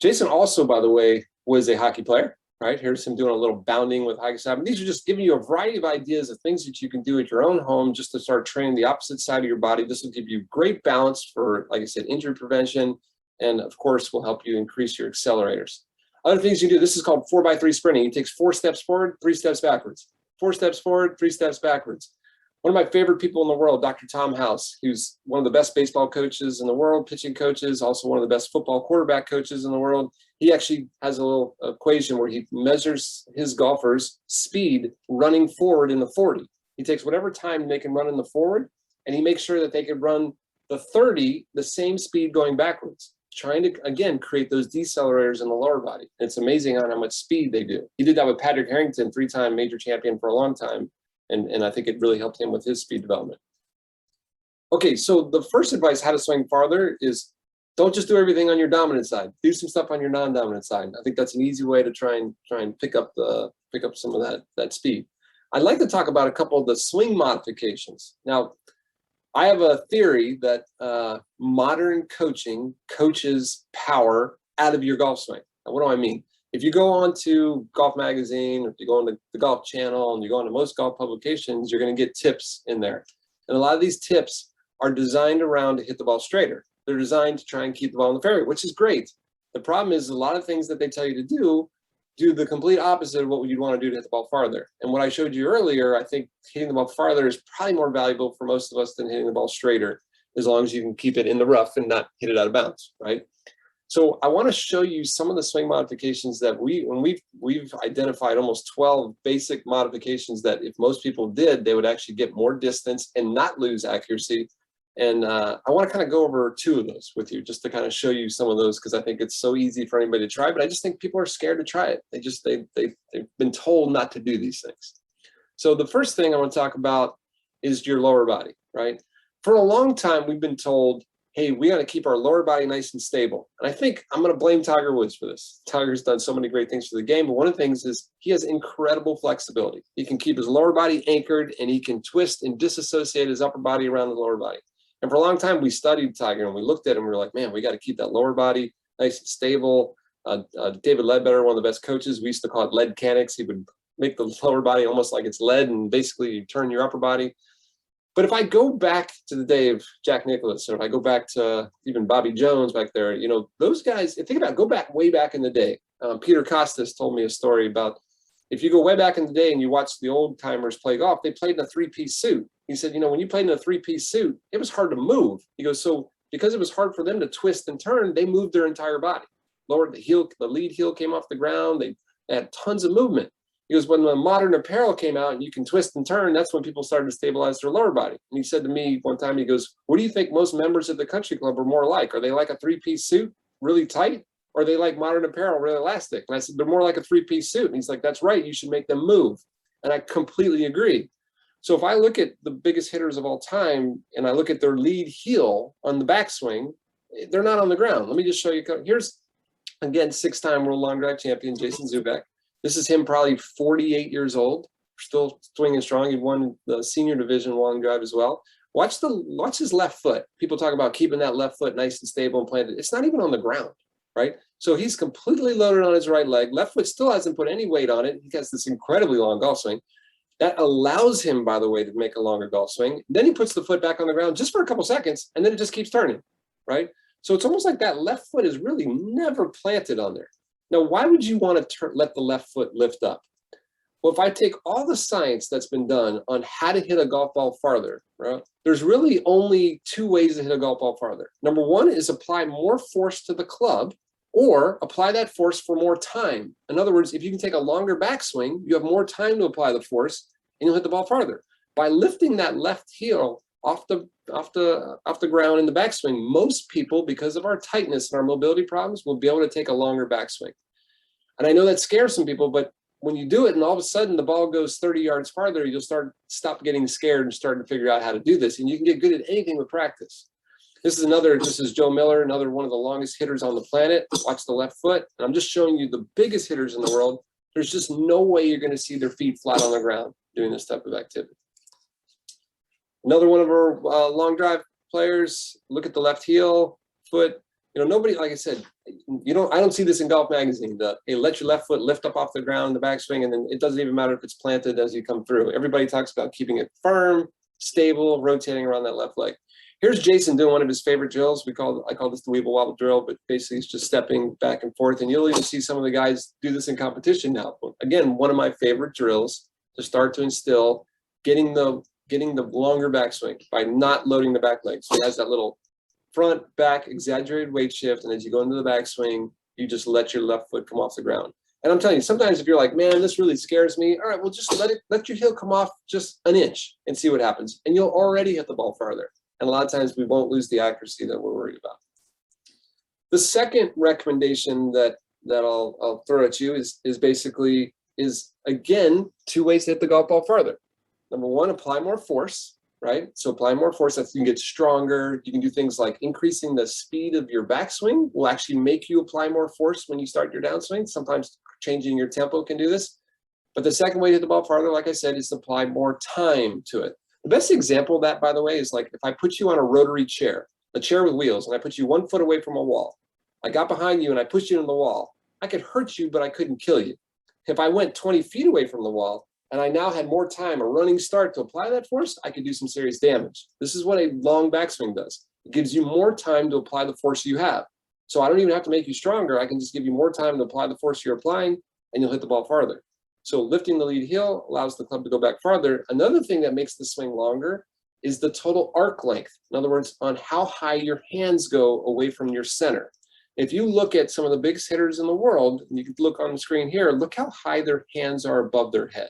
Jason also, by the way, was a hockey player, right? Here's him doing a little bounding with hockey side. These are just giving you a variety of ideas of things that you can do at your own home just to start training the opposite side of your body. This will give you great balance for, like I said, injury prevention, and of course, will help you increase your accelerators. Other things you do, this is called 4x3 sprinting. He takes 4 steps forward, 3 steps backwards. 4 steps forward, 3 steps backwards. One of my favorite people in the world, Dr. Tom House, who's one of the best baseball coaches in the world, pitching coaches, also one of the best football quarterback coaches in the world. He actually has a little equation where he measures his golfers' speed running forward in the 40. He takes whatever time they can run in the forward, and he makes sure that they can run the 30, the same speed going backwards, trying to, again, create those decelerators in the lower body. It's amazing on how much speed they do. He did that with Patrick Harrington, 3-time major champion for a long time. And I think it really helped him with his speed development. Okay, so the first advice, how to swing farther, is don't just do everything on your dominant side. Do some stuff on your non-dominant side. I think that's an easy way to try and pick up some of that speed. I'd like to talk about a couple of the swing modifications. Now, I have a theory that modern coaching coaches power out of your golf swing. Now, what do I mean? If you go on to Golf Magazine, or if you go on the Golf Channel, and you go on to most golf publications, you're going to get tips in there. And a lot of these tips are designed around to hit the ball straighter. They're designed to try and keep the ball in the fairway, which is great. The problem is a lot of things that they tell you to do the complete opposite of what you'd want to do to hit the ball farther. And what I showed you earlier, I think hitting the ball farther is probably more valuable for most of us than hitting the ball straighter, as long as you can keep it in the rough and not hit it out of bounds, right? So I want to show you some of the swing modifications that we've identified almost 12 basic modifications that if most people did, they would actually get more distance and not lose accuracy. And I want to kind of go over 2 of those with you, just to kind of show you some of those, because I think it's so easy for anybody to try, but I just think people are scared to try it. They've been told not to do these things. So the first thing I want to talk about is your lower body, right? For a long time, we've been told, hey, we got to keep our lower body nice and stable. And I think I'm going to blame Tiger Woods for this. Tiger's done so many great things for the game, but one of the things is he has incredible flexibility. He can keep his lower body anchored, and he can twist and disassociate his upper body around the lower body. And for a long time, we studied Tiger, and we looked at him, and we were like, man, we got to keep that lower body nice and stable. David Ledbetter, one of the best coaches, we used to call it lead mechanics. He would make the lower body almost like it's lead, and basically you turn your upper body. But if I go back to the day of Jack Nicklaus, or if I go back to even Bobby Jones back there, you know, those guys, think about it, go back way back in the day. Peter Costas told me a story about, if you go way back in the day and you watch the old timers play golf, they played in a 3-piece suit. He said, you know, when you played in a 3-piece suit, it was hard to move. He goes, so because it was hard for them to twist and turn, they moved their entire body. Lowered the heel, the lead heel came off the ground. They had tons of movement. He goes, when the modern apparel came out and you can twist and turn, that's when people started to stabilize their lower body. And he said to me one time, he goes, what do you think most members of the country club are more like? Are they like a 3-piece suit, really tight? Or are they like modern apparel, really elastic? And I said, they're more like a 3-piece suit. And he's like, that's right, you should make them move. And I completely agree. So if I look at the biggest hitters of all time, and I look at their lead heel on the backswing, they're not on the ground. Let me just show you. Here's, again, 6-time world long drive champion, Jason Zubak. This is him, probably 48 years old, still swinging strong. He won the senior division long drive as well. Watch his left foot. People talk about keeping that left foot nice and stable and planted. It's not even on the ground, right? So he's completely loaded on his right leg. Left foot still hasn't put any weight on it. He has this incredibly long golf swing. That allows him, by the way, to make a longer golf swing. Then he puts the foot back on the ground just for a couple seconds, and then it just keeps turning, right? So it's almost like that left foot is really never planted on there. Now, why would you want to let the left foot lift up? Well, if I take all the science that's been done on how to hit a golf ball farther, right, there's really only 2 ways to hit a golf ball farther. Number 1 is apply more force to the club, or apply that force for more time. In other words, if you can take a longer backswing, you have more time to apply the force, and you'll hit the ball farther. By lifting that left heel off the ground in the backswing, most people, because of our tightness and our mobility problems, will be able to take a longer backswing. And I know that scares some people, but when you do it and all of a sudden the ball goes 30 yards farther, you'll stop getting scared and start to figure out how to do this. And you can get good at anything with practice. This is Joe Miller, another one of the longest hitters on the planet. Watch the left foot. And I'm just showing you the biggest hitters in the world. There's just no way you're going to see their feet flat on the ground doing this type of activity. Another one of our long drive players, look at the left heel, foot. You know, nobody, like I said, I don't see this in Golf Magazine. Hey, let your left foot lift up off the ground, the backswing, and then it doesn't even matter if it's planted as you come through. Everybody talks about keeping it firm, stable, rotating around that left leg. Here's Jason doing one of his favorite drills. I call this the Weeble Wobble drill, but basically it's just stepping back and forth. And you'll even see some of the guys do this in competition now. But again, one of my favorite drills to start to instill getting the longer backswing by not loading the back leg. So he has that little front, back, exaggerated weight shift. And as you go into the backswing, you just let your left foot come off the ground. And I'm telling you, sometimes if you're like, man, this really scares me. All right, well, just let your heel come off just an inch and see what happens. And you'll already hit the ball farther. And a lot of times we won't lose the accuracy that we're worried about. The second recommendation that I'll throw at you is basically again, 2 ways to hit the golf ball farther. Number one, apply more force, right? So apply more force, that you can get stronger. You can do things like increasing the speed of your backswing will actually make you apply more force when you start your downswing. Sometimes changing your tempo can do this. But the second way to hit the ball farther, like I said, is to apply more time to it. The best example of that, by the way, is like if I put you on a rotary chair, a chair with wheels, and I put you 1 foot away from a wall. I got behind you and I pushed you into the wall. I could hurt you, but I couldn't kill you. If I went 20 feet away from the wall and I now had more time, a running start to apply that force, I could do some serious damage. This is what a long backswing does. It gives you more time to apply the force you have. So I don't even have to make you stronger. I can just give you more time to apply the force you're applying and you'll hit the ball farther. So lifting the lead heel allows the club to go back farther. Another thing that makes the swing longer is the total arc length. In other words, on how high your hands go away from your center. If you look at some of the biggest hitters in the world, and you can look on the screen here, look how high their hands are above their head.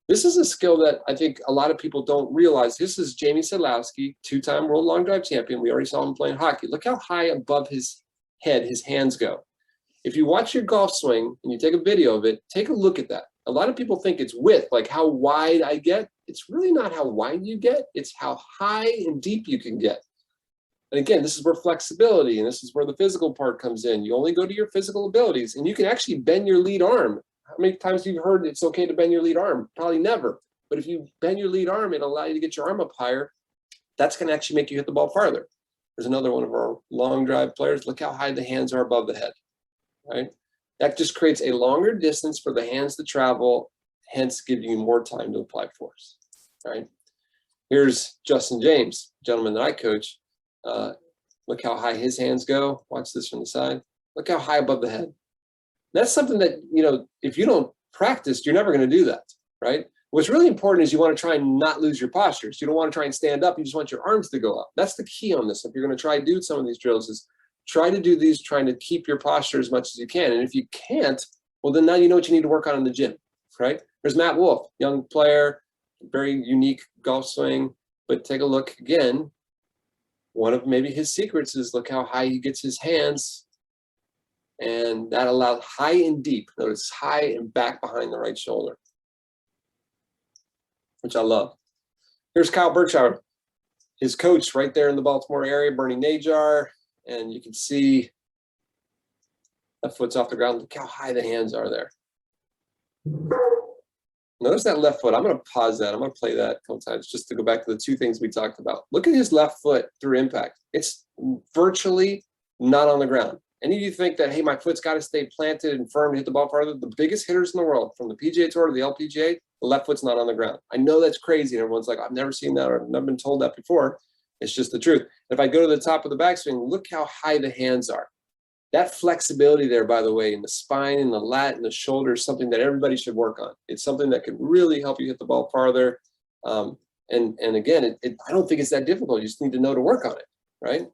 This is a skill that I think a lot of people don't realize. This is Jamie Sadlowski, 2-time world long drive champion. We already saw him playing hockey. Look how high above his head his hands go. If you watch your golf swing and you take a video of it, take a look at that. A lot of people think it's width, like how wide I get. It's really not how wide you get. It's how high and deep you can get. And again, this is where flexibility and this is where the physical part comes in. You only go to your physical abilities and you can actually bend your lead arm. How many times have you heard it's okay to bend your lead arm? Probably never. But if you bend your lead arm, it'll allow you to get your arm up higher. That's going to actually make you hit the ball farther. There's another one of our long drive players. Look how high the hands are above the head, right? That just creates a longer distance for the hands to travel, hence giving you more time to apply force, right? Here's Justin James, gentleman that I coach. Look how high his hands go. Watch this from the side. Look how high above the head. That's something that, you know, if you don't practice, you're never going to do that, right? What's really important is you want to try and not lose your postures. You don't want to try and stand up. You just want your arms to go up. That's the key on this. If you're going to try to do some of these drills, is try to do these trying to keep your posture as much as you can. And if you can't, well, then now you know what you need to work on in the gym, right? There's Matt Wolf, young player, very unique golf swing. But take a look again. One of maybe his secrets is look how high he gets his hands. And that allows high and deep. Notice high and back behind the right shoulder, which I love. Here's Kyle Berkshire, his coach right there in the Baltimore area, Bernie Najar. And you can see that foot's off the ground. Look how high the hands are there. Notice that left foot. I'm going to pause that. I'm going to play that a couple times just to go back to the 2 things we talked about. Look at his left foot through impact. It's virtually not on the ground. Any of you think that, hey, my foot's got to stay planted and firm to hit the ball farther? The biggest hitters in the world, from the PGA Tour to the LPGA, the left foot's not on the ground. I know that's crazy. And everyone's like, I've never seen that or I've never been told that before. It's just the truth. If I go to the top of the backswing, look how high the hands are. That flexibility there, by the way, in the spine and the lat and the shoulder is something that everybody should work on. It's something that can really help you hit the ball farther. And again, I don't think it's that difficult. You just need to know to work on it, right?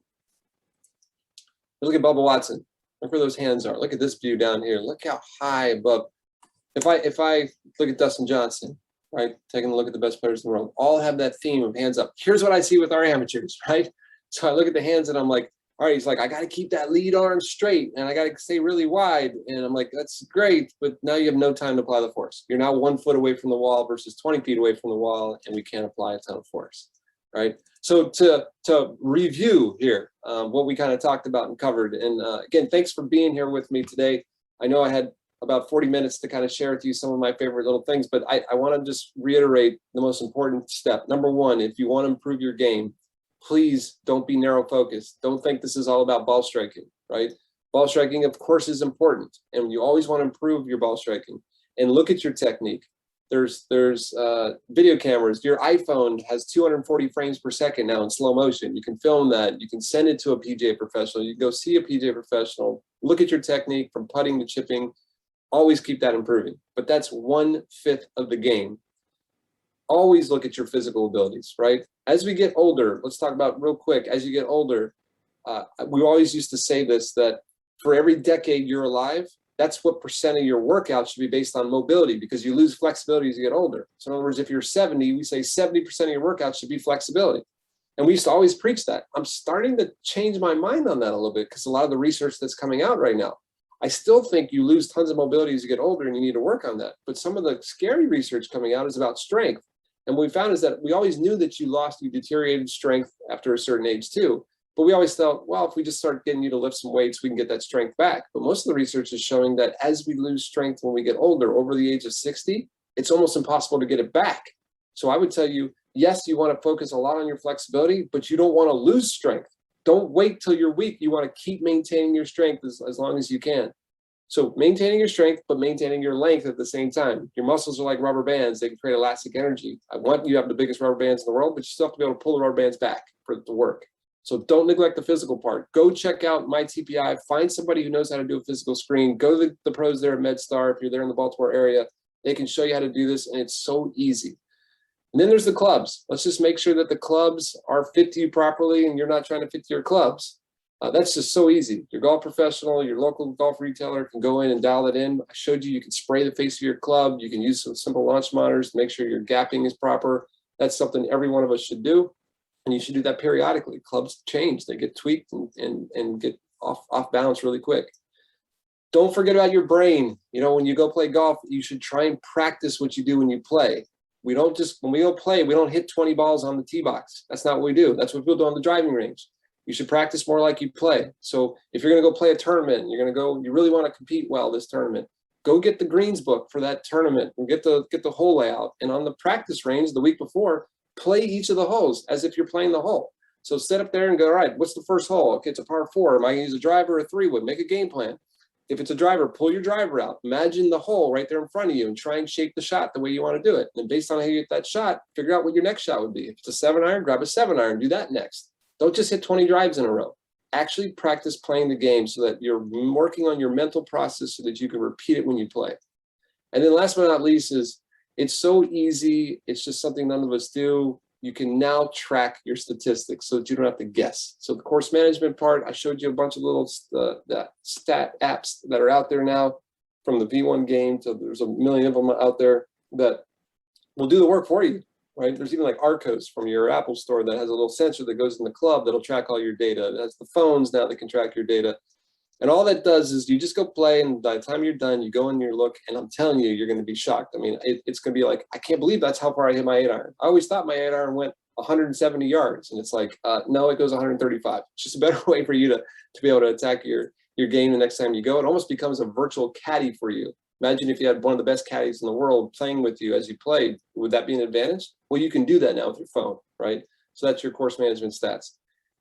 Look at Bubba Watson. Look where those hands are. Look at this view down here. Look how high above. If I look at Dustin Johnson, right, taking a look at the best players in the world, all have that theme of hands up. Here's what I see with our amateurs, right? So I look at the hands and I'm like, all right, he's like, I got to keep that lead arm straight and I got to stay really wide. And I'm like, that's great, but now you have no time to apply the force. You're now 1 foot away from the wall versus 20 feet away from the wall, and we can't apply a ton of force, right? So to review here, what we kind of talked about and covered. And again, thanks for being here with me today. I know I had about 40 minutes to kind of share with you some of my favorite little things, but I want to just reiterate the most important step. Number one, if you want to improve your game, please don't be narrow focused. Don't think this is all about ball striking, right? Ball striking, of course, is important, and you always want to improve your ball striking. And look at your technique. There's video cameras. Your iPhone has 240 frames per second now in slow motion. You can film that. You can send it to a PGA professional. You can go see a PGA professional. Look at your technique from putting to chipping. Always keep that improving. But that's 1/5 of the game. Always look at your physical abilities, right? As we get older, let's talk about real quick. As you get older, we always used to say this, that for every decade you're alive, that's what percent of your workout should be based on mobility, because you lose flexibility as you get older. So in other words, if you're 70, we say 70% of your workout should be flexibility. And we used to always preach that. I'm starting to change my mind on that a little bit, because a lot of the research that's coming out right now, I still think you lose tons of mobility as you get older and you need to work on that. But some of the scary research coming out is about strength. And what we found is that we always knew that you deteriorated strength after a certain age too. But we always thought, well, if we just start getting you to lift some weights, we can get that strength back. But most of the research is showing that as we lose strength when we get older, over the age of 60, it's almost impossible to get it back. So I would tell you, yes, you want to focus a lot on your flexibility, but you don't want to lose strength. Don't wait till you're weak. You want to keep maintaining your strength as long as you can. So maintaining your strength, but maintaining your length at the same time. Your muscles are like rubber bands. They can create elastic energy. I want you to have the biggest rubber bands in the world, but you still have to be able to pull the rubber bands back for it to work. So don't neglect the physical part. Go check out my TPI. Find somebody who knows how to do a physical screen. Go to the pros there at MedStar. If you're there in the Baltimore area, they can show you how to do this, and it's so easy. And then there's the clubs. Let's just make sure that the clubs are fit to you properly and you're not trying to fit to your clubs. That's just so easy. Your golf professional, your local golf retailer can go in and dial it in. I showed you, you can spray the face of your club. You can use some simple launch monitors to make sure your gapping is proper. That's something every one of us should do. And you should do that periodically. Clubs change, they get tweaked and get off balance really quick. Don't forget about your brain. You know, when you go play golf, you should try and practice what you do when you play. We don't just, when we go play, we don't hit 20 balls on the tee box. That's not what we do. That's what people do on the driving range. You should practice more like you play. So if you're going to go play a tournament, you're going to go, you really want to compete well this tournament, go get the greens book for that tournament and get the hole layout. And on the practice range the week before, play each of the holes as if you're playing the hole. So sit up there and go, all right, what's the first hole? Okay, it's a par 4. Am I going to use a driver or a 3-wood? Make a game plan. If it's a driver, pull your driver out. Imagine the hole right there in front of you and try and shape the shot the way you want to do it. And based on how you get that shot, figure out what your next shot would be. If it's a 7-iron, grab a 7-iron, do that next. Don't just hit 20 drives in a row. Actually practice playing the game so that you're working on your mental process so that you can repeat it when you play. And then last but not least is, it's so easy. It's just something none of us do. You can now track your statistics so that you don't have to guess. So the course management part, I showed you a bunch of little stat apps that are out there now, from the V1 game to there's a million of them out there that will do the work for you, right? There's even like Arcos from your Apple store that has a little sensor that goes in the club that'll track all your data. It has the phones now that can track your data. And all that does is you just go play, and by the time you're done, you go in your look, and I'm telling you, you're going to be shocked. I mean, it's going to be like, I can't believe that's how far I hit my 8-iron. I always thought my 8-iron went 170 yards, and it's like, no, it goes 135. It's just a better way for you to be able to attack your game the next time you go. It almost becomes a virtual caddy for you. Imagine if you had one of the best caddies in the world playing with you as you played. Would that be an advantage? Well, you can do that now with your phone, right? So that's your course management stats.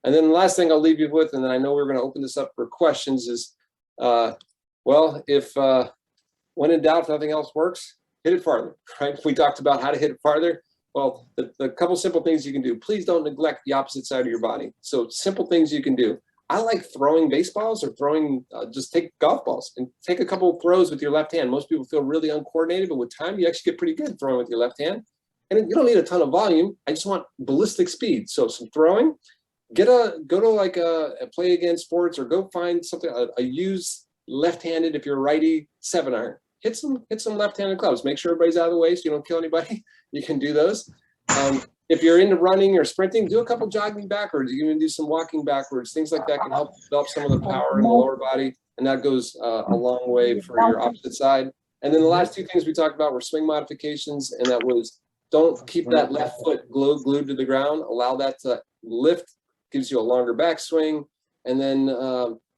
And then the last thing I'll leave you with, and then I know we're going to open this up for questions, is, well, if when in doubt, if nothing else works, hit it farther, right? We talked about how to hit it farther. Well, the couple simple things you can do. Please don't neglect the opposite side of your body. So simple things you can do. I like throwing baseballs or throwing, just take golf balls and take a couple of throws with your left hand. Most people feel really uncoordinated, but with time, you actually get pretty good throwing with your left hand. And you don't need a ton of volume. I just want ballistic speed. So some throwing. Go to like a play again sports, or go find something, a used left-handed, if you're a righty, 7-iron. Hit some left-handed clubs. Make sure everybody's out of the way so you don't kill anybody. You can do those. If you're into running or sprinting, do a couple jogging backwards. You can do some walking backwards. Things like that can help develop some of the power in the lower body, and that goes a long way for your opposite side. And then the last two things we talked about were swing modifications, and that was, don't keep that left foot glued to the ground. Allow that to lift. Gives you a longer backswing. And then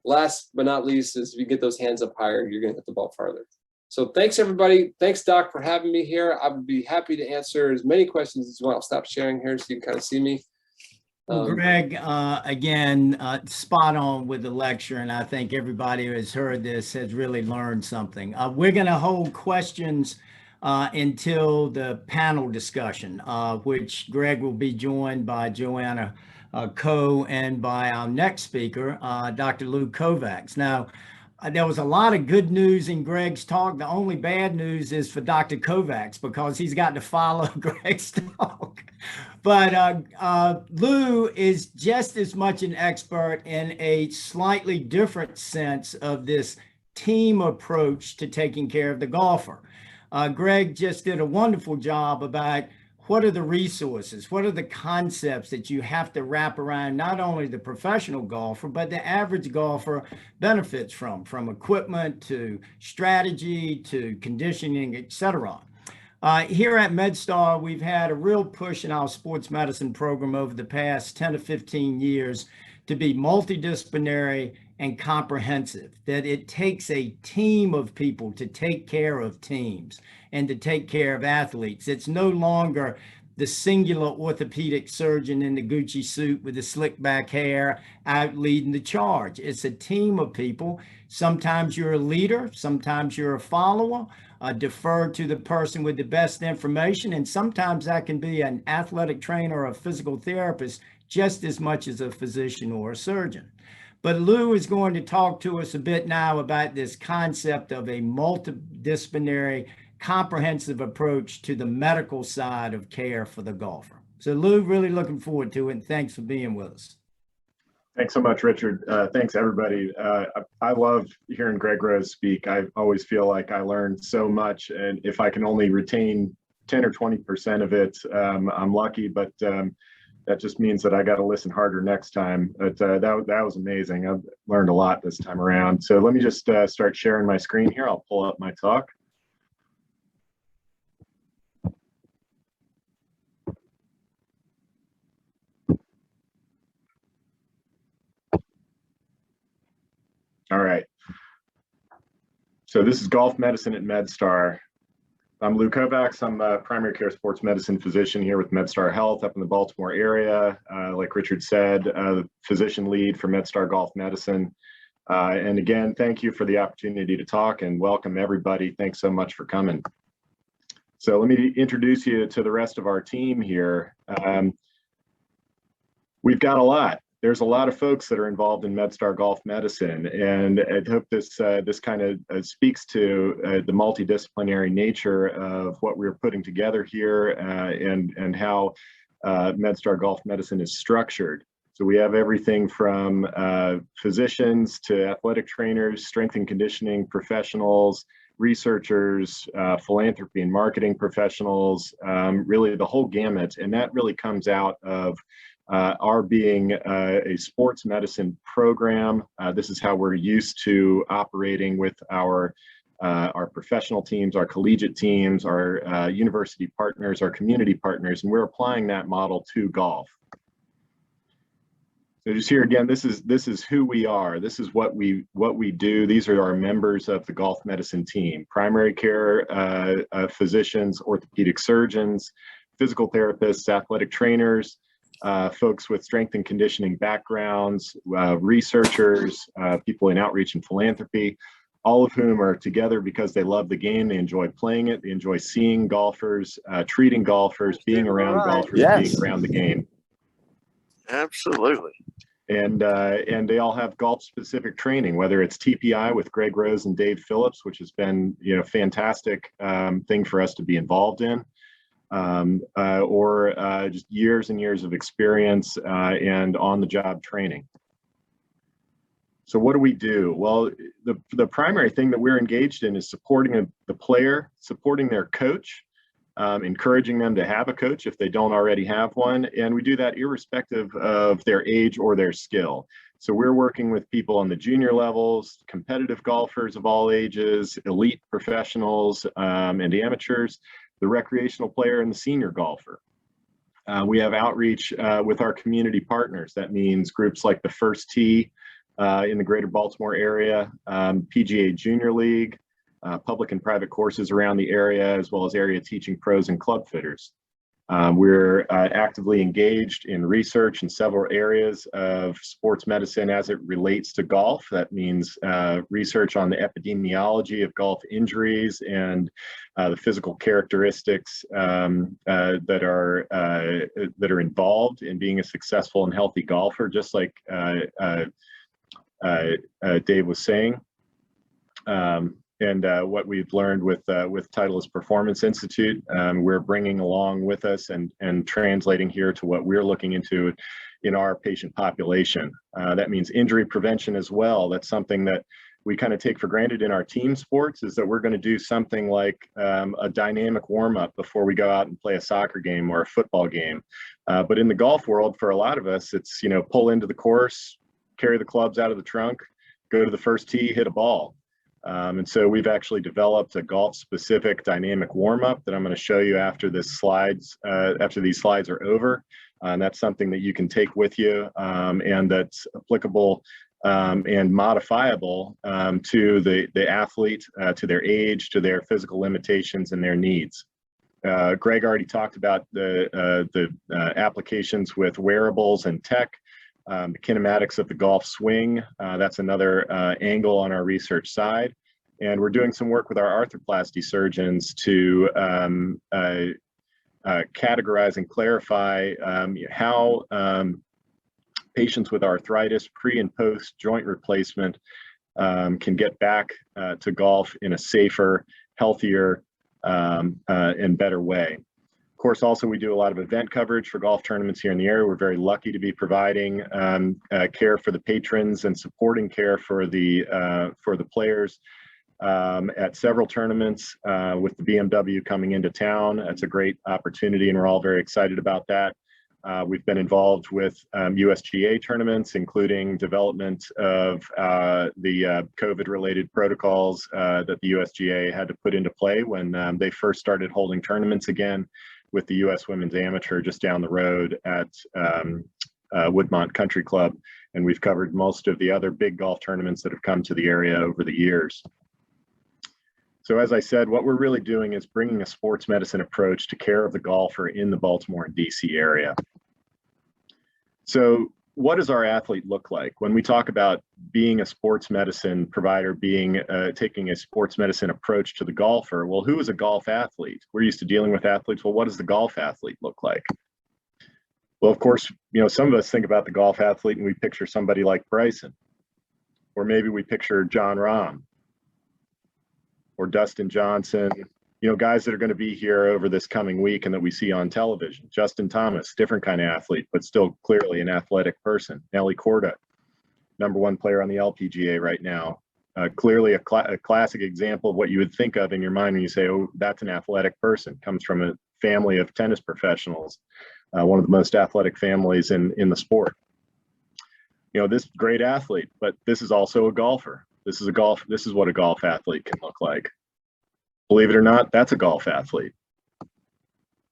last but not least is, if you get those hands up higher, you're going to hit the ball farther. So thanks, everybody. Thanks, Doc, for having me here. I would be happy to answer as many questions as you want. I'll stop sharing here so you can kind of see me. Well, Greg, again, spot on with the lecture, and I think everybody who has heard this has really learned something. We're going to hold questions until the panel discussion, which Greg will be joined by Joanna Coe and by our next speaker, Dr. Lou Kovacs. Now, there was a lot of good news in Greg's talk. The only bad news is for Dr. Kovacs because he's got to follow Greg's talk. But Lou is just as much an expert in a slightly different sense of this team approach to taking care of the golfer. Greg just did a wonderful job about what are the resources, what are the concepts that you have to wrap around not only the professional golfer, but the average golfer benefits from equipment to strategy to conditioning, etc. Here at MedStar, we've had a real push in our sports medicine program over the past 10 to 15 years to be multidisciplinary and comprehensive, that it takes a team of people to take care of teams and to take care of athletes. It's no longer the singular orthopedic surgeon in the Gucci suit with the slick back hair out leading the charge. It's a team of people. Sometimes you're a leader, sometimes you're a follower, defer to the person with the best information, and sometimes that can be an athletic trainer or a physical therapist just as much as a physician or a surgeon. But Lou is going to talk to us a bit now about this concept of a multidisciplinary, comprehensive approach to the medical side of care for the golfer. So Lou, really looking forward to it, and thanks for being with us. Thanks so much, Richard. Thanks, everybody. I love hearing Greg Rose speak. I always feel like I learned so much, and if I can only retain 10 or 20% of it, I'm lucky, but that just means that I got to listen harder next time. But that was amazing. I've learned a lot this time around. So let me just start sharing my screen here. I'll pull up my talk. All right. So this is golf medicine at MedStar. I'm Lou Kovacs. I'm a primary care sports medicine physician here with MedStar Health up in the Baltimore area. Like Richard said, the physician lead for MedStar Golf Medicine. And again, thank you for the opportunity to talk and welcome everybody. Thanks so much for coming. So let me introduce you to the rest of our team here. We've got a lot. There's a lot of folks that are involved in MedStar Golf Medicine, and I hope this kind of speaks to the multidisciplinary nature of what we're putting together here and how MedStar Golf Medicine is structured. So we have everything from physicians to athletic trainers, strength and conditioning professionals, researchers, philanthropy and marketing professionals, really the whole gamut, and that really comes out of our being a sports medicine program. This is how we're used to operating with our professional teams, our collegiate teams, our university partners, our community partners, and we're applying that model to golf. So just here again, this is who we are. This is what we do. These are our members of the golf medicine team: primary care physicians, orthopedic surgeons, physical therapists, athletic trainers, folks with strength and conditioning backgrounds, researchers, people in outreach and philanthropy, all of whom are together because they love the game, they enjoy playing it, they enjoy seeing golfers, treating golfers, being around golfers, being around the game. Absolutely. And they all have golf-specific training, whether it's TPI with Greg Rose and Dave Phillips, which has been fantastic thing for us to be involved in. Or just years and years of experience and on-the-job training. So what do we do? Well, the primary thing that we're engaged in is supporting the player, supporting their coach, encouraging them to have a coach if they don't already have one, and we do that irrespective of their age or their skill. So we're working with people on the junior levels, competitive golfers of all ages, elite professionals, and amateurs, the recreational player and the senior golfer. We have outreach with our community partners. That means groups like the First Tee in the greater Baltimore area, PGA Junior League, public and private courses around the area, as well as area teaching pros and club fitters. We're actively engaged in research in several areas of sports medicine as it relates to golf. That means research on the epidemiology of golf injuries and the physical characteristics that are involved in being a successful and healthy golfer, just like Dave was saying. And what we've learned with Titleist Performance Institute, we're bringing along with us and translating here to what we're looking into in our patient population. That means injury prevention as well. That's something that we kind of take for granted in our team sports, is that we're going to do something like a dynamic warm-up before we go out and play a soccer game or a football game. But in the golf world, for a lot of us, it's, you know, pull into the course, carry the clubs out of the trunk, go to the first tee, hit a ball. And so we've actually developed a golf-specific dynamic warm-up that I'm going to show you after these slides are over. And that's something that you can take with you, and that's applicable and modifiable to the athlete, to their age, to their physical limitations and their needs. Greg already talked about the applications with wearables and tech. The kinematics of the golf swing, that's another angle on our research side. And we're doing some work with our arthroplasty surgeons to categorize and clarify how patients with arthritis, pre and post joint replacement, can get back to golf in a safer, healthier, and better way. Of course, also we do a lot of event coverage for golf tournaments here in the area. We're very lucky to be providing care for the patrons and supporting care for the players at several tournaments with the BMW coming into town. That's a great opportunity, and we're all very excited about that. We've been involved with USGA tournaments, including development of the COVID-related protocols that the USGA had to put into play when they first started holding tournaments again, with the U.S. Women's Amateur just down the road at Woodmont Country Club. And we've covered most of the other big golf tournaments that have come to the area over the years. So as I said, what we're really doing is bringing a sports medicine approach to care of the golfer in the Baltimore and DC area. So what does our athlete look like? When we talk about being a sports medicine provider, taking a sports medicine approach to the golfer, well, who is a golf athlete? We're used to dealing with athletes. Well, what does the golf athlete look like? Well, of course, you know, some of us think about the golf athlete and we picture somebody like Bryson, or maybe we picture John Rahm or Dustin Johnson, you know, guys that are going to be here over this coming week and that we see on television. Justin Thomas, different kind of athlete, but still clearly an athletic person. Nelly Korda, #1 player on the LPGA right now. Clearly a classic example of what you would think of in your mind when you say, oh, that's an athletic person. Comes from a family of tennis professionals, one of the most athletic families in the sport. You know, this great athlete, but this is also a golfer. This is what a golf athlete can look like. Believe it or not, that's a golf athlete.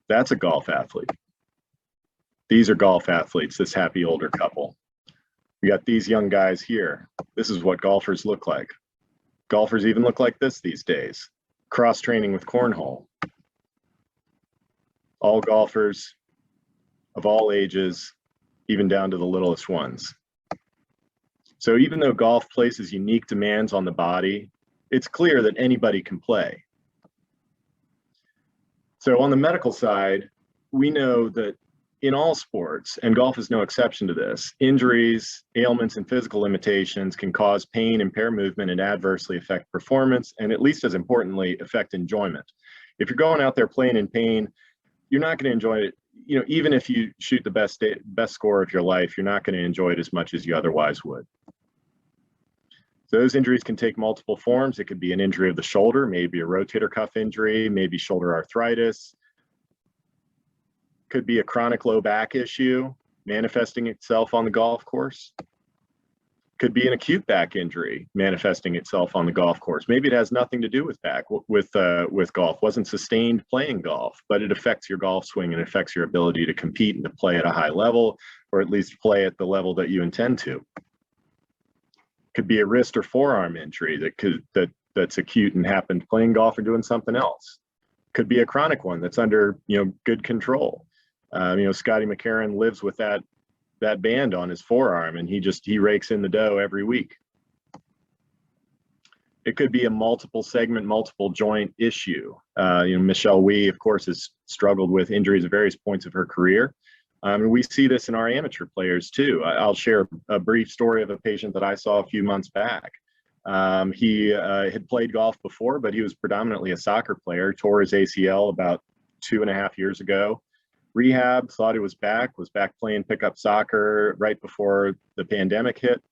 That's a golf athlete. These are golf athletes, this happy older couple. We got these young guys here. This is what golfers look like. Golfers even look like this these days. Cross training with cornhole. All golfers of all ages, even down to the littlest ones. So even though golf places unique demands on the body, it's clear that anybody can play. So on the medical side, we know that in all sports, and golf is no exception to this, injuries, ailments, and physical limitations can cause pain, impair movement, and adversely affect performance, and at least as importantly, affect enjoyment. If you're going out there playing in pain, you're not going to enjoy it. You know, even if you shoot the best score of your life, you're not going to enjoy it as much as you otherwise would. So those injuries can take multiple forms. It could be an injury of the shoulder, maybe a rotator cuff injury, maybe shoulder arthritis. Could be a chronic low back issue manifesting itself on the golf course. Could be an acute back injury manifesting itself on the golf course. Maybe it has nothing to do with golf. Wasn't sustained playing golf, but it affects your golf swing and affects your ability to compete and to play at a high level, or at least play at the level that you intend to. Could be a wrist or forearm injury that that's acute and happened playing golf or doing something else. Could be a chronic one that's under, good control. Scotty McCarron lives with that band on his forearm, and he rakes in the dough every week. It could be a multiple segment, multiple joint issue. Michelle Wee, of course, has struggled with injuries at various points of her career. And we see this in our amateur players too. I'll share a brief story of a patient that I saw a few months back. He had played golf before, but he was predominantly a soccer player, tore his ACL about 2.5 years ago. Rehab, thought he was back playing pickup soccer right before the pandemic hit.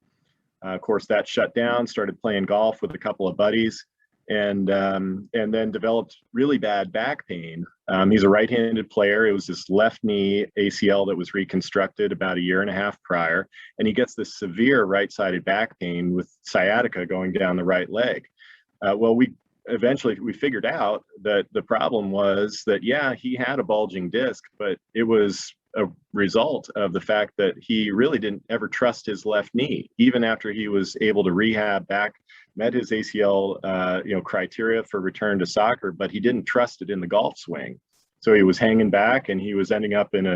Of course, that shut down, started playing golf with a couple of buddies, and then developed really bad back pain. He's a right-handed player. It was his left knee ACL that was reconstructed about 1.5 years prior, and he gets this severe right-sided back pain with sciatica going down the right leg. We eventually figured out that the problem was that, yeah, he had a bulging disc, but it was a result of the fact that he really didn't ever trust his left knee, even after he was able to rehab back, met his ACL, criteria for return to soccer, but he didn't trust it in the golf swing. So he was hanging back, and he was ending up in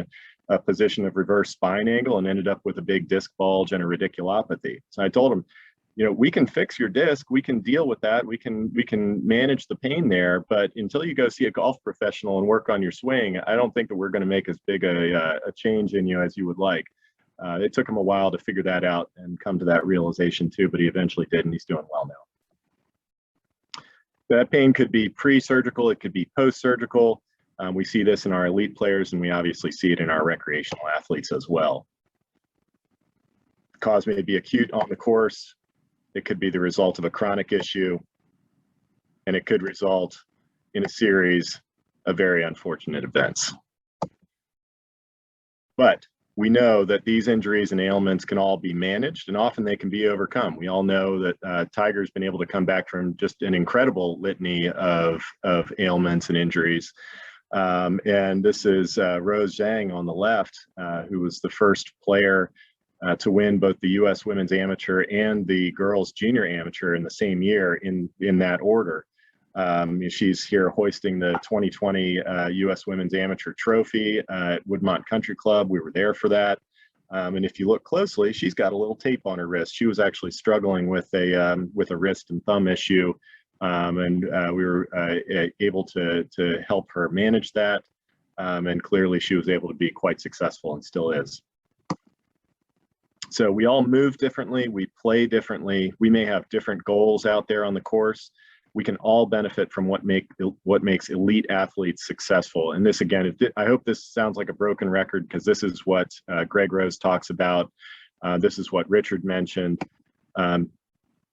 a position of reverse spine angle and ended up with a big disc bulge and a radiculopathy. So I told him, we can fix your disc, we can deal with that, we can manage the pain there, but until you go see a golf professional and work on your swing, I don't think that we're going to make as big a change in you as you would like. It took him a while to figure that out and come to that realization too, but he eventually did, and he's doing well now. That pain could be pre-surgical, it could be post-surgical. We see this in our elite players, and we obviously see it in our recreational athletes as well. The cause may be acute on the course. It could be the result of a chronic issue, and it could result in a series of very unfortunate events. But we know that these injuries and ailments can all be managed, and often they can be overcome. We all know that Tiger's been able to come back from just an incredible litany of ailments and injuries. And this is Rose Zhang on the left, who was the first player to win both the U.S. Women's Amateur and the Girls Junior Amateur in the same year in that order. She's here hoisting the 2020 U.S. Women's Amateur Trophy at Woodmont Country Club. We were there for that. And if you look closely, she's got a little tape on her wrist. She was actually struggling with a wrist and thumb issue, and we were able to help her manage that. And clearly, she was able to be quite successful and still is. So we all move differently, we play differently, we may have different goals out there on the course. We can all benefit from what makes elite athletes successful. And this, again, I hope this sounds like a broken record, because this is what Greg Rose talks about. This is what Richard mentioned.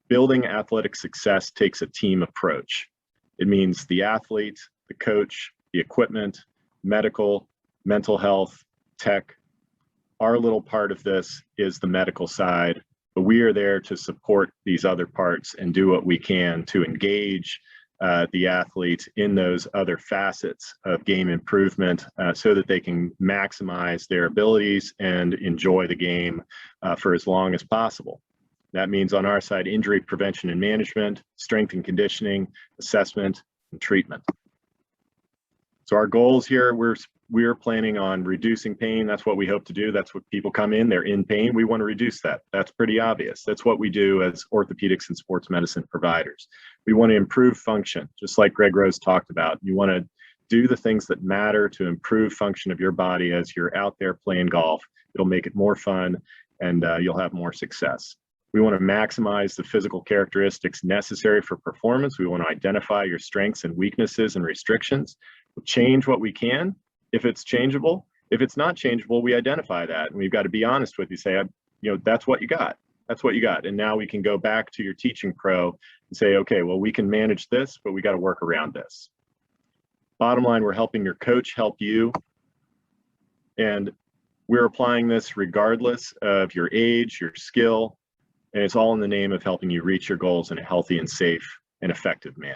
Building athletic success takes a team approach. It means the athlete, the coach, the equipment, medical, mental health, tech. Our little part of this is the medical side, but we are there to support these other parts and do what we can to engage the athlete in those other facets of game improvement so that they can maximize their abilities and enjoy the game for as long as possible. That means on our side, injury prevention and management, strength and conditioning, assessment, and treatment. So our goals here, we're planning on reducing pain. That's what we hope to do. That's what people come in, they're in pain. We want to reduce that. That's pretty obvious. That's what we do as orthopedics and sports medicine providers. We want to improve function, just like Greg Rose talked about. You want to do the things that matter to improve function of your body as you're out there playing golf. It'll make it more fun, and you'll have more success. We want to maximize the physical characteristics necessary for performance. We want to identify your strengths and weaknesses and restrictions. We'll change what we can if it's changeable. If it's not changeable, we identify that, and we've got to be honest with you. Say, that's what you got. That's what you got. And now we can go back to your teaching pro and say, okay, well, we can manage this, but we got to work around this. Bottom line, we're helping your coach help you, and we're applying this regardless of your age, your skill, and it's all in the name of helping you reach your goals in a healthy and safe and effective manner.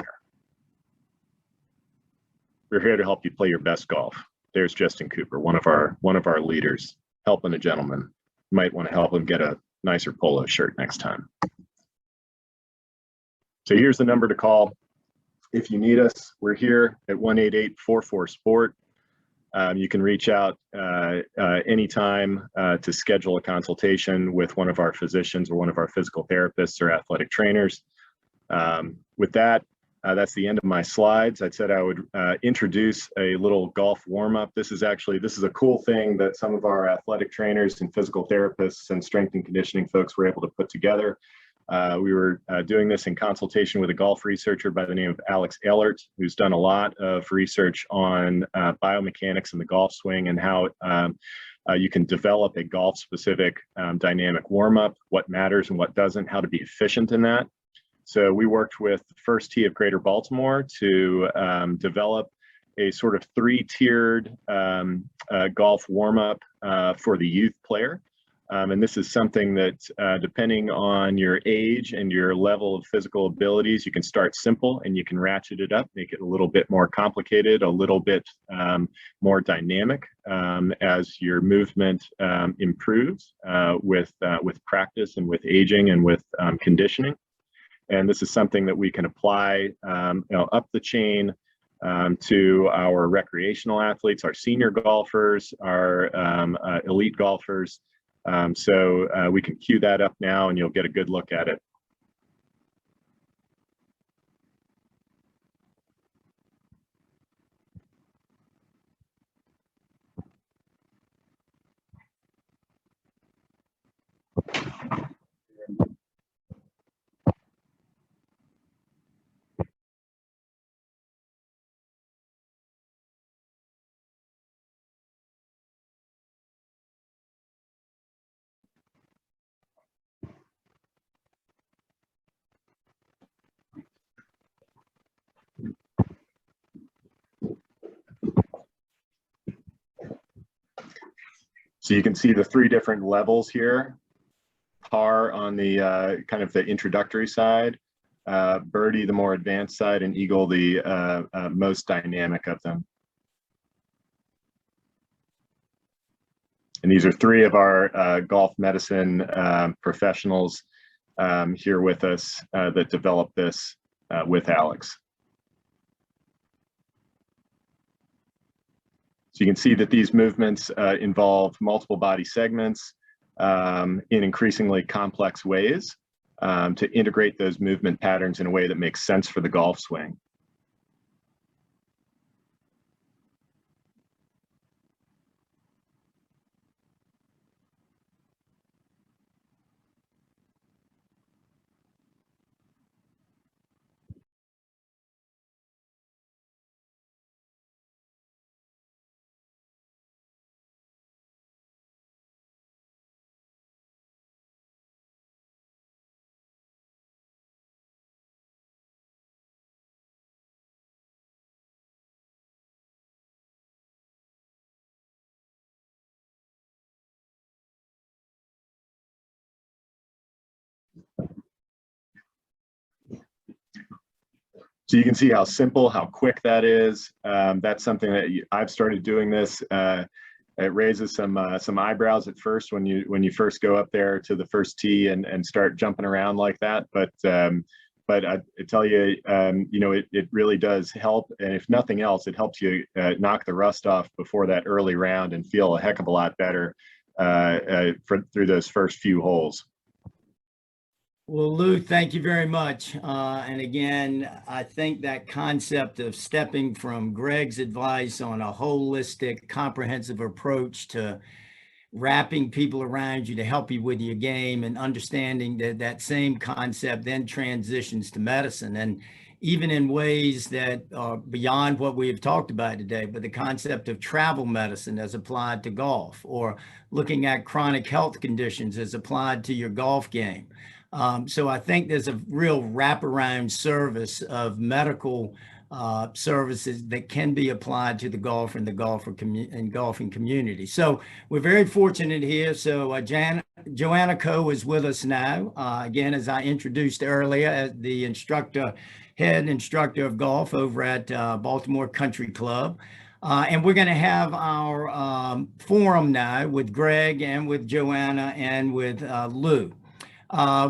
We're here to help you play your best golf. There's Justin Cooper, one of our leaders, helping a gentleman. You might want to help him get a nicer polo shirt next time. So here's the number to call. If you need us, we're here at 188-44-SPORT. You can reach out anytime to schedule a consultation with one of our physicians or one of our physical therapists or athletic trainers. With that, that's the end of my slides. I said I would introduce a little golf warm-up. This is a cool thing that some of our athletic trainers and physical therapists and strength and conditioning folks were able to put together. We were doing this in consultation with a golf researcher by the name of Alex Ehlert, who's done a lot of research on biomechanics in the golf swing and how you can develop a golf-specific dynamic warm-up, what matters and what doesn't, how to be efficient in that. So we worked with the First Tee of Greater Baltimore to develop a sort of three-tiered golf warm-up for the youth player. And this is something that, depending on your age and your level of physical abilities, you can start simple and you can ratchet it up, make it a little bit more complicated, a little bit more dynamic as your movement improves with practice and with aging and with conditioning. And this is something that we can apply up the chain to our recreational athletes, our senior golfers, our elite golfers. So we can cue that up now and you'll get a good look at it. So you can see the three different levels here. Par on the kind of the introductory side, birdie the more advanced side, and eagle the most dynamic of them. And these are three of our golf medicine professionals here with us that developed this with Alex. So you can see that these movements involve multiple body segments in increasingly complex ways to integrate those movement patterns in a way that makes sense for the golf swing. So you can see how simple, how quick that is. That's something that I've started doing this. It raises some eyebrows at first when you first go up there to the first tee and start jumping around like that. But I tell you, it really does help. And if nothing else, it helps you knock the rust off before that early round and feel a heck of a lot better through those first few holes. Well, Lou, thank you very much. And again, I think that concept of stepping from Greg's advice on a holistic, comprehensive approach to wrapping people around you to help you with your game and understanding that that same concept then transitions to medicine, and even in ways that are beyond what we have talked about today, but the concept of travel medicine as applied to golf, or looking at chronic health conditions as applied to your golf game. So I think there's a real wraparound service of medical services that can be applied to the golfer and the golfing community. So we're very fortunate here. So Joanna Coe is with us now. Again, as I introduced earlier, as the head instructor of golf over at Baltimore Country Club. And we're going to have our forum now with Greg and with Joanna and with Lou.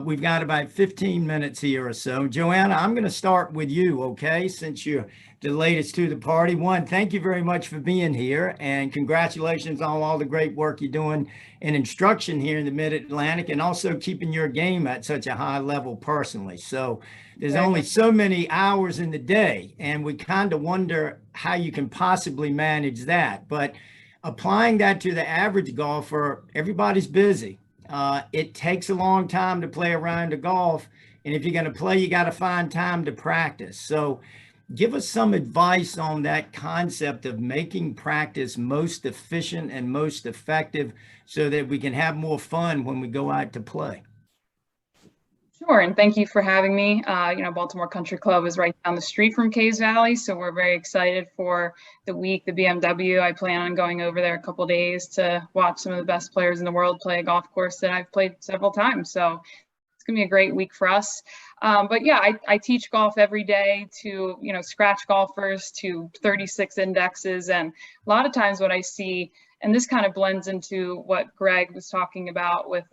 We've got about 15 minutes here or so. Joanna, I'm going to start with you, okay, since you're the latest to the party. One, thank you very much for being here, and congratulations on all the great work you're doing in instruction here in the Mid-Atlantic, and also keeping your game at such a high level personally. So there's only so many hours in the day, and we kind of wonder how you can possibly manage that. But applying that to the average golfer, everybody's busy. It takes a long time to play a round of golf. And if you're going to play, you got to find time to practice. So give us some advice on that concept of making practice most efficient and most effective so that we can have more fun when we go out to play. Sure, and thank you for having me. Baltimore Country Club is right down the street from Cays Valley, so we're very excited for the week, the BMW. I plan on going over there a couple of days to watch some of the best players in the world play a golf course that I've played several times. So it's gonna be a great week for us. But yeah, I teach golf every day to, scratch golfers to 36 indexes. And a lot of times what I see, and this kind of blends into what Greg was talking about with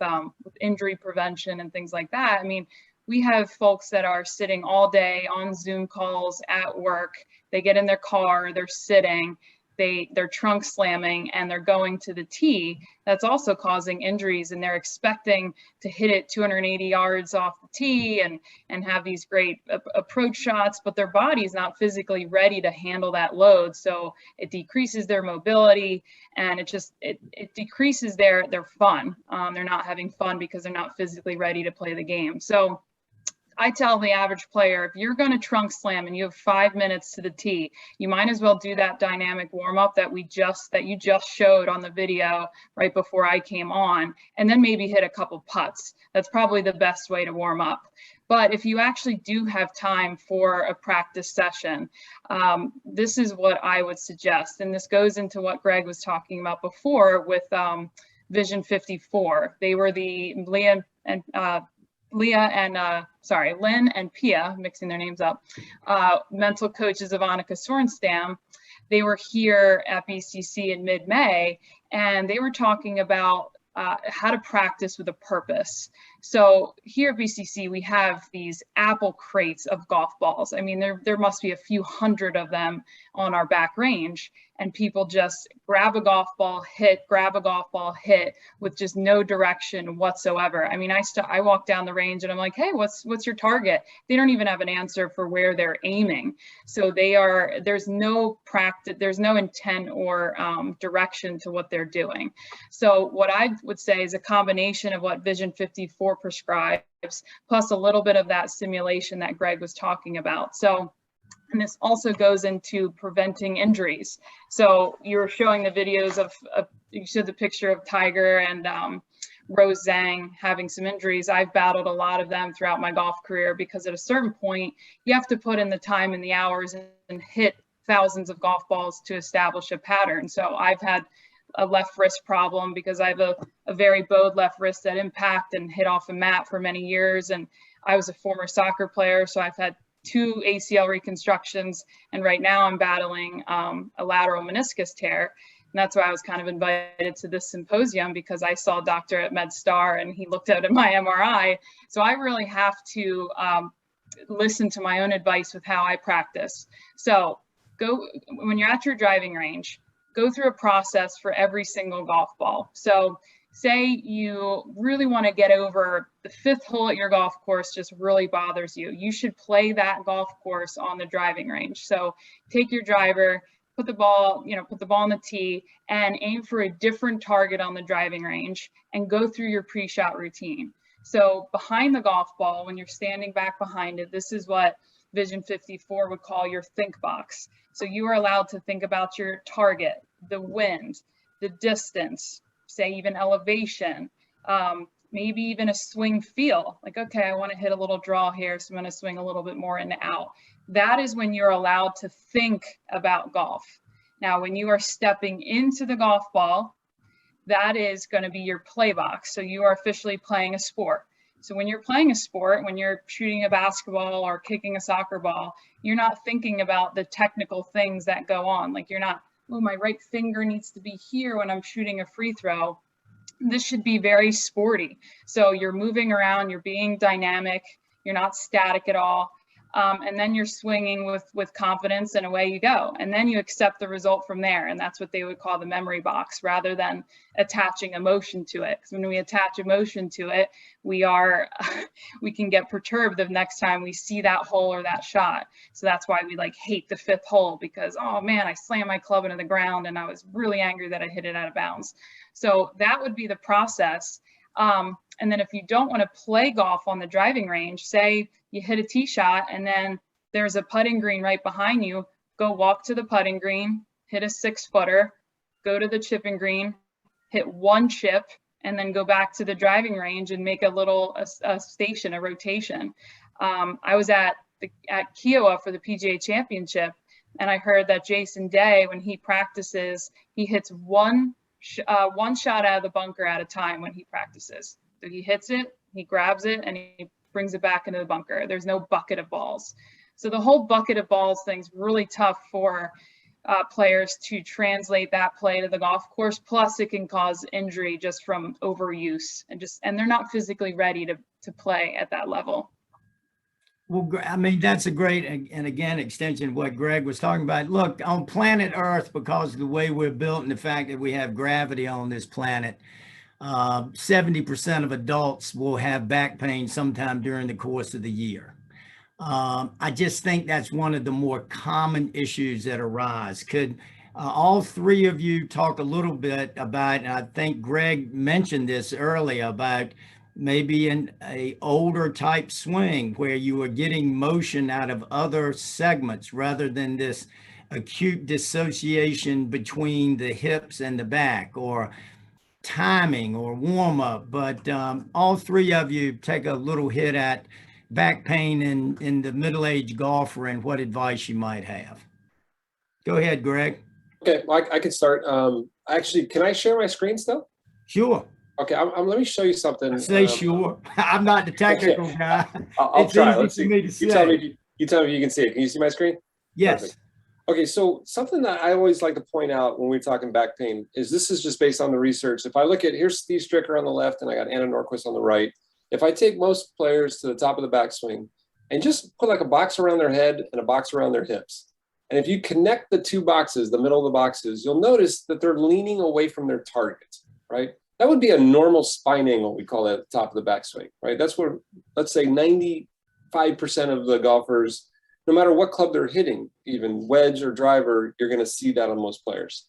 injury prevention and things like that. I mean, we have folks that are sitting all day on Zoom calls at work. They get in their car, they're sitting, they're trunk slamming, and they're going to the tee. That's also causing injuries, and they're expecting to hit it 280 yards off the tee and have these great approach shots, but their body's not physically ready to handle that load. So it decreases their mobility, and it decreases their fun. They're not having fun because they're not physically ready to play the game. So I tell the average player, if you're going to trunk slam and you have 5 minutes to the tee, you might as well do that dynamic warm up that you just showed on the video right before I came on, and then maybe hit a couple putts. That's probably the best way to warm up. But if you actually do have time for a practice session, this is what I would suggest. And this goes into what Greg was talking about before with Vision 54. They were the Lynn and Pia, mixing their names up, mental coaches of Annika Sorenstam. They were here at BCC in mid-May, and they were talking about how to practice with a purpose. So here at BCC, we have these Apple crates of golf balls. I mean, there must be a few hundred of them on our back range, and people just grab a golf ball, hit, grab a golf ball, hit, with just no direction whatsoever. I mean, I walk down the range and I'm like, hey, what's your target? They don't even have an answer for where they're aiming. So there's no practice, there's no intent or direction to what they're doing. So what I would say is a combination of what Vision 54 prescribes, plus a little bit of that simulation that Greg was talking about. So, and this also goes into preventing injuries. So you were showing the videos you showed the picture of Tiger and Rose Zhang having some injuries. I've battled a lot of them throughout my golf career because at a certain point, you have to put in the time and the hours and hit thousands of golf balls to establish a pattern. So I've had a left wrist problem because I have a very bowed left wrist that impact and hit off a mat for many years. And I was a former soccer player, so I've had 2 ACL reconstructions, and right now I'm battling a lateral meniscus tear. And that's why I was kind of invited to this symposium, because I saw a doctor at MedStar and he looked at my MRI. So I really have to listen to my own advice with how I practice. So when you're at your driving range, go through a process for every single golf ball. So say you really want to get over the 5th hole at your golf course, just really bothers you. You should play that golf course on the driving range. So take your driver, put the ball on the tee and aim for a different target on the driving range and go through your pre-shot routine. So behind the golf ball, when you're standing back behind it, this is what Vision 54 would call your think box. So you are allowed to think about your target, the wind, the distance, say even elevation, maybe even a swing feel. Like, okay, I want to hit a little draw here, so I'm going to swing a little bit more in and out. That is when you're allowed to think about golf. Now, when you are stepping into the golf ball, that is going to be your play box. So you are officially playing a sport. So when you're playing a sport, when you're shooting a basketball or kicking a soccer ball, you're not thinking about the technical things that go on. Like, you're not, oh, my right finger needs to be here when I'm shooting a free throw. this should be very sporty. So you're moving around, you're being dynamic, you're not static at all. And then you're swinging with confidence, and away you go. And then you accept the result from there. And that's what they would call the memory box, rather than attaching emotion to it. Because when we attach emotion to it, we can get perturbed the next time we see that hole or that shot. So that's why we like hate the 5th hole, because, oh man, I slammed my club into the ground and I was really angry that I hit it out of bounds. So that would be the process. And then if you don't want to play golf on the driving range, say you hit a tee shot and then there's a putting green right behind you, go walk to the putting green, hit a 6-footer, go to the chipping green, hit 1 chip, and then go back to the driving range and make a station, a rotation. I was at Kiowa for the PGA Championship, and I heard that Jason Day, when he practices, he hits one shot out of the bunker at a time when he practices. So he hits it, he grabs it, and he brings it back into the bunker. There's no bucket of balls. So the whole bucket of balls thing's really tough for players to translate that play to the golf course. Plus, it can cause injury just from overuse, and they're not physically ready to play at that level. Well, I mean, that's a great, and again, extension of what Greg was talking about. Look, on planet Earth, because of the way we're built and the fact that we have gravity on this planet, 70% of adults will have back pain sometime during the course of the year. I just think that's one of the more common issues that arise. Could all 3 of you talk a little bit about, and I think Greg mentioned this earlier, about maybe in a older type swing where you are getting motion out of other segments rather than this acute dissociation between the hips and the back, or timing or warm up. But all 3 of you take a little hit at back pain in the middle-aged golfer and what advice you might have. Go ahead, Greg. Okay, well, I can start. Actually, can I share my screen still? Sure. Okay, let me show you something. Say sure. I'm not the technical guy. I'll try. Easy Let's for see. me to say. You tell me if you can see it. Can you see my screen? Yes. Perfect. Okay, so something that I always like to point out when we're talking back pain is this is just based on the research. If I look at, here's Steve Stricker on the left and I got Anna Norquist on the right. If I take most players to the top of the backswing and just put like a box around their head and a box around their hips, and if you connect the 2 boxes, the middle of the boxes, you'll notice that they're leaning away from their target, right? That would be a normal spine angle, we call that at the top of the backswing, right? That's where, let's say 95% of the golfers, no matter what club they're hitting, even wedge or driver, you're going to see that on most players.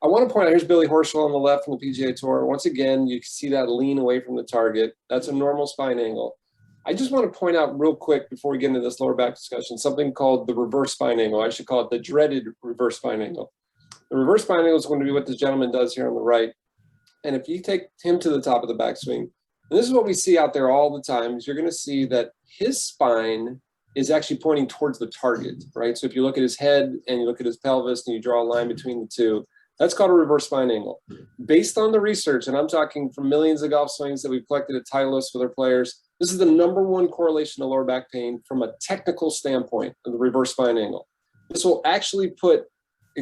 I want to point out, here's Billy Horschel on the left from the PGA Tour. Once again, you can see that lean away from the target. That's a normal spine angle. I just want to point out real quick before we get into this lower back discussion, something called the reverse spine angle. I should call it the dreaded reverse spine angle. The reverse spine angle is going to be what this gentleman does here on the right. And if you take him to the top of the backswing, and this is what we see out there all the time, is you're going to see that his spine is actually pointing towards the target, right? So if you look at his head and you look at his pelvis and you draw a line between the 2, that's called a reverse spine angle. Based on the research, and I'm talking from millions of golf swings that we've collected at Titleist for their players, this is the #1 correlation to lower back pain from a technical standpoint of the reverse spine angle. This will actually put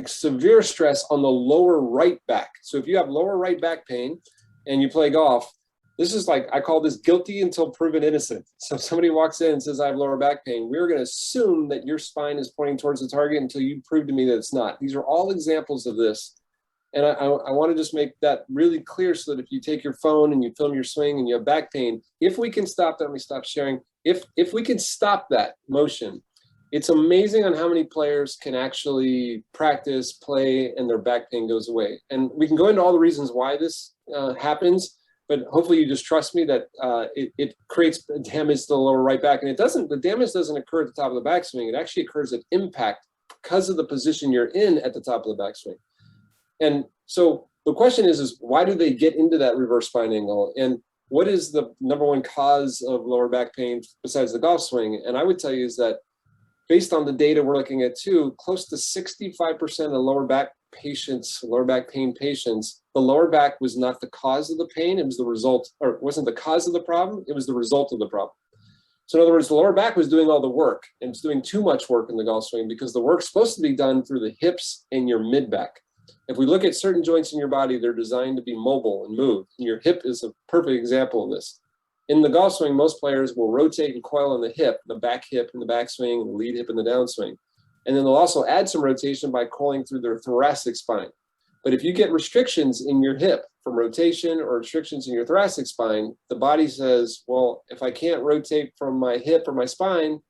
severe stress on the lower right back. So if you have lower right back pain and you play golf, this is like, I call this guilty until proven innocent. So if somebody walks in and says, I have lower back pain, we're going to assume that your spine is pointing towards the target until you prove to me that it's not. These are all examples of this. And I want to just make that really clear so that if you take your phone and you film your swing and you have back pain, if we can stop that, let me stop sharing. If we can stop that motion, it's amazing on how many players can actually practice, play, and their back pain goes away. And we can go into all the reasons why this happens, but hopefully you just trust me that it creates damage to the lower right back. And the damage doesn't occur at the top of the backswing. It actually occurs at impact because of the position you're in at the top of the backswing. And so the question is why do they get into that reverse spine angle? And what is the #1 cause of lower back pain besides the golf swing? And I would tell you is that based on the data we're looking at too, close to 65% of lower back pain patients, the lower back was not the cause of the pain, it was the result, or it wasn't the cause of the problem, it was the result of the problem. So in other words, the lower back was doing all the work, and it's doing too much work in the golf swing because the work's supposed to be done through the hips and your mid back. If we look at certain joints in your body, they're designed to be mobile and move. And your hip is a perfect example of this. In the golf swing, most players will rotate and coil in the hip, the back hip in the backswing, and the lead hip in the downswing. And then they'll also add some rotation by coiling through their thoracic spine. But if you get restrictions in your hip from rotation or restrictions in your thoracic spine, the body says, well, if I can't rotate from my hip or my spine,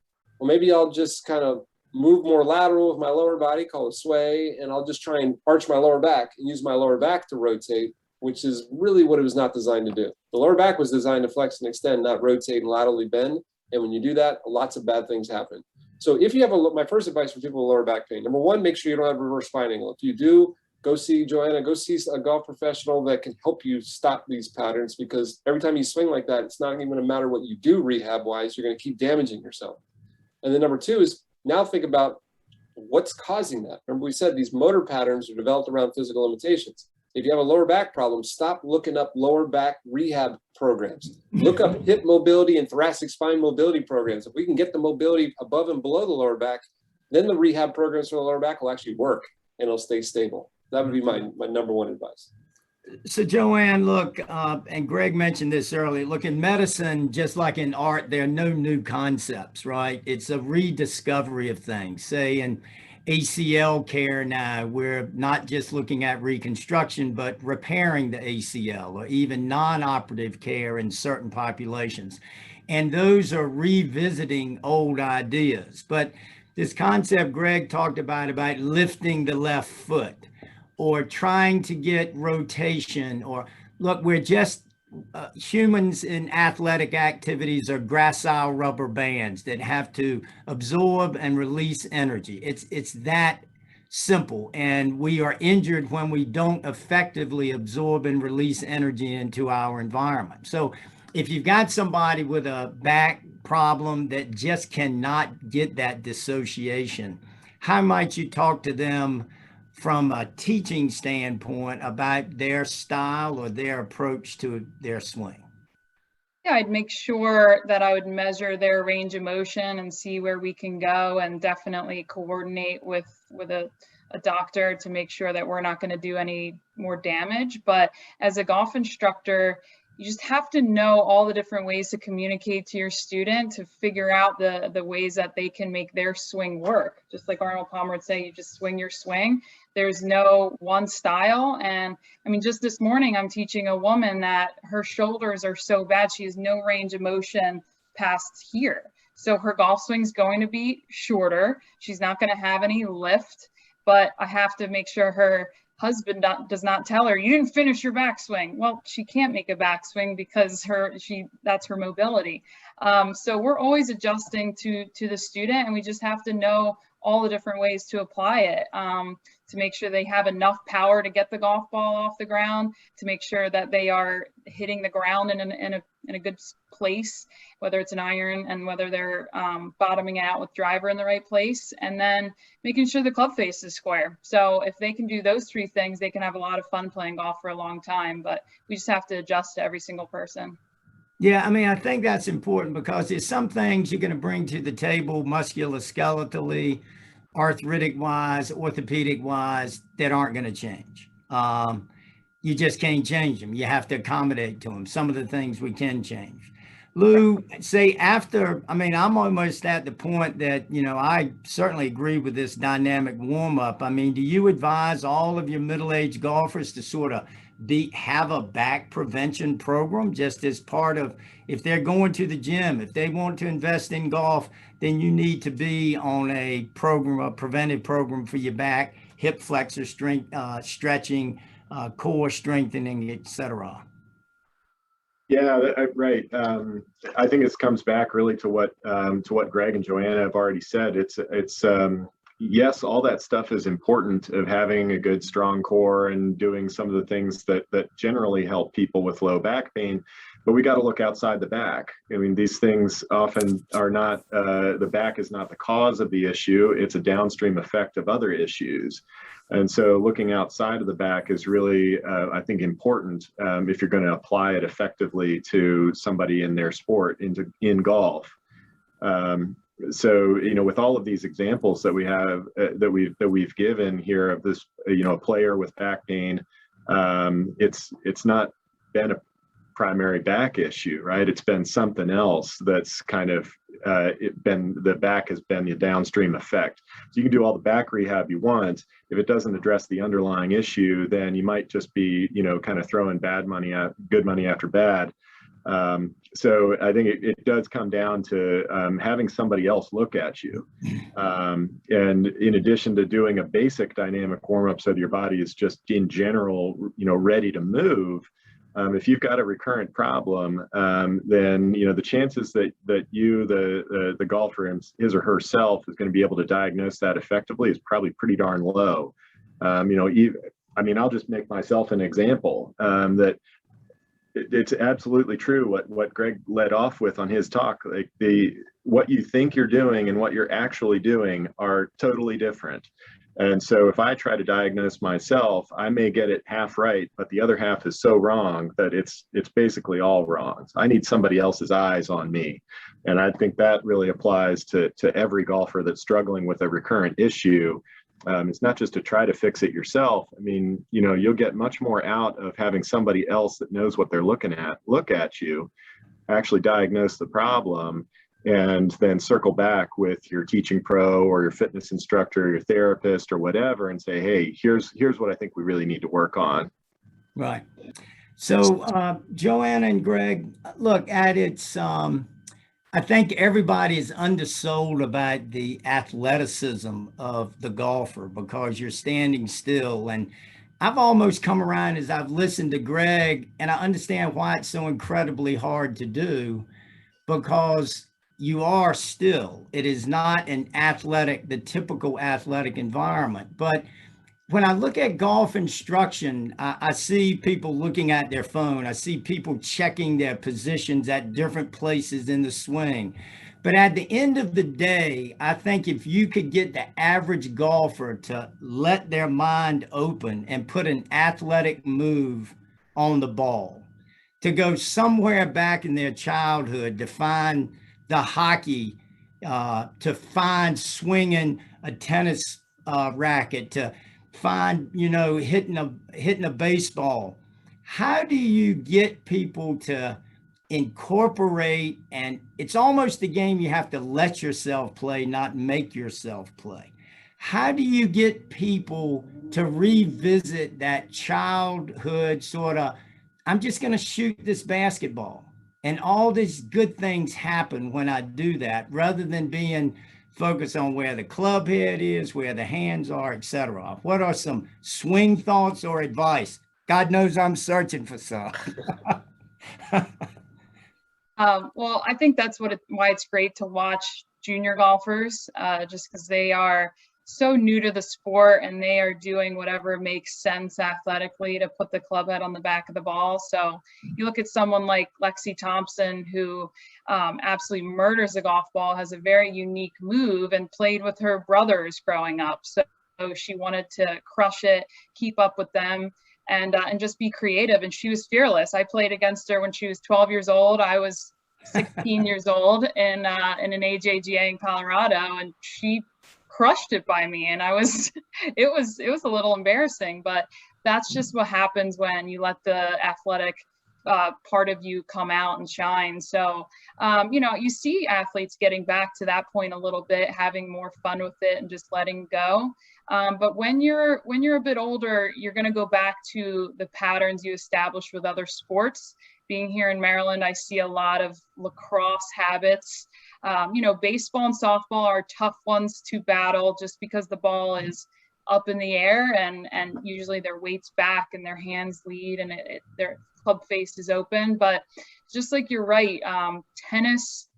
well, maybe I'll just kind of move more lateral with my lower body, called a sway, and I'll just try and arch my lower back and use my lower back to rotate, which is really what it was not designed to do. The lower back was designed to flex and extend, not rotate and laterally bend. And when you do that, lots of bad things happen. So if you have my first advice for people with lower back pain, number one, make sure you don't have reverse spine angle. If you do, go see Joanna, go see a golf professional that can help you stop these patterns, because every time you swing like that, it's not even going to matter what you do rehab-wise, you're going to keep damaging yourself. And then number two is now think about what's causing that. Remember we said these motor patterns are developed around physical limitations. If you have a lower back problem, stop looking up lower back rehab programs. Look up hip mobility and thoracic spine mobility programs. If we can get the mobility above and below the lower back, then the rehab programs for the lower back will actually work and it'll stay stable. That would be my number one advice. So Joanne, look, and Greg mentioned this earlier, look, in medicine, just like in art, there are no new concepts, right? It's a rediscovery of things. Say in ACL care now, we're not just looking at reconstruction, but repairing the ACL, or even non-operative care in certain populations. And those are revisiting old ideas. But this concept Greg talked about lifting the left foot, or trying to get rotation, or look, we're just humans in athletic activities are gracile rubber bands that have to absorb and release energy. It's that simple. And we are injured when we don't effectively absorb and release energy into our environment. So if you've got somebody with a back problem that just cannot get that dissociation, how might you talk to them from a teaching standpoint about their style or their approach to their swing? Yeah, I'd make sure that I would measure their range of motion and see where we can go, and definitely coordinate with a doctor to make sure that we're not going to do any more damage. But as a golf instructor, you just have to know all the different ways to communicate to your student to figure out the ways that they can make their swing work. Just like Arnold Palmer would say, you just swing your swing. There's no one style. And I mean, just this morning, I'm teaching a woman that her shoulders are so bad, she has no range of motion past here. So her golf swing's going to be shorter. She's not going to have any lift, but I have to make sure her husband does not tell her, you didn't finish your backswing. Well, she can't make a backswing because that's her mobility. So we're always adjusting to the student, and we just have to know all the different ways to apply it, to make sure they have enough power to get the golf ball off the ground, to make sure that they are hitting the ground in a good place, whether it's an iron and whether they're bottoming out with driver in the right place, and then making sure the club face is square. So if they can do those three things, they can have a lot of fun playing golf for a long time, but we just have to adjust to every single person. Yeah, I mean, I think that's important because there's some things you're going to bring to the table musculoskeletally, arthritic wise, orthopedic wise, that aren't going to change. You just can't change them. You have to accommodate to them. Some of the things we can change. Lou, say after, I mean, I'm almost at the point that, I certainly agree with this dynamic warm up. I mean, do you advise all of your middle-aged golfers to sort of have a back prevention program just as part of, if they're going to the gym, if they want to invest in golf, then you need to be on a program, a preventive program for your back, hip flexor strength, stretching, core strengthening, etc. Yeah, right. I think this comes back really to what Greg and Joanna have already said. It's yes, all that stuff is important, of having a good strong core and doing some of the things that generally help people with low back pain. But we got to look outside the back. I mean, these things often are not, the back is not the cause of the issue. It's a downstream effect of other issues. And so looking outside of the back is really, I think, important if you're going to apply it effectively to somebody in their sport, in golf. So, with all of these examples that we have, that we've given here of this, a player with back pain, it's not been a primary back issue, right? It's been something else that's kind of the back has been the downstream effect. So you can do all the back rehab you want. If it doesn't address the underlying issue, then you might just be, kind of throwing good money after bad. So I think it does come down to having somebody else look at you. And in addition to doing a basic dynamic warm-up so that your body is just in general, ready to move, if you've got a recurrent problem, then the chances that the golfer, his or herself, is going to be able to diagnose that effectively is probably pretty darn low. I'll just make myself an example that it's absolutely true what Greg led off with on his talk. Like what you think you're doing and what you're actually doing are totally different. And so if I try to diagnose myself, I may get it half right, but the other half is so wrong that it's basically all wrong. So I need somebody else's eyes on me. And I think that really applies to every golfer that's struggling with a recurrent issue. It's not just to try to fix it yourself. You'll get much more out of having somebody else that knows what they're looking at, look at you, actually diagnose the problem, and then circle back with your teaching pro or your fitness instructor, your therapist or whatever, and say, hey, here's what I think we really need to work on. Right. So Joanna and Greg, look, at its, I think everybody is undersold about the athleticism of the golfer because you're standing still. And I've almost come around as I've listened to Greg, and I understand why it's so incredibly hard to do, because you are still. It is not the typical athletic environment. But when I look at golf instruction, I see people looking at their phone. I see people checking their positions at different places in the swing. But at the end of the day, I think if you could get the average golfer to let their mind open and put an athletic move on the ball, to go somewhere back in their childhood to find the hockey, to find swinging a tennis racket, to find, hitting a baseball. How do you get people to incorporate? And it's almost a game you have to let yourself play, not make yourself play. How do you get people to revisit that childhood sort of, I'm just going to shoot this basketball, and all these good things happen when I do that, rather than being focused on where the club head is, where the hands are, etc. What are some swing thoughts or advice? God knows I'm searching for some. Well, I think that's why it's great to watch junior golfers, just because they are so new to the sport and they are doing whatever makes sense athletically to put the club head on the back of the ball. So you look at someone like Lexi Thompson, who absolutely murders the golf ball, has a very unique move, and played with her brothers growing up. So she wanted to crush it, keep up with them, and just be creative. And she was fearless. I played against her when she was 12 years old. I was 16 years old in an AJGA in Colorado, and she crushed it by me. And it was a little embarrassing, but that's just what happens when you let the athletic part of you come out and shine. So, you see athletes getting back to that point a little bit, having more fun with it and just letting go. But when you're a bit older, you're going to go back to the patterns you established with other sports. Being here in Maryland, I see a lot of lacrosse habits. Baseball and softball are tough ones to battle just because the ball is up in the air and usually their weight's back and their hands lead and their club face is open. But just like you're right, tennis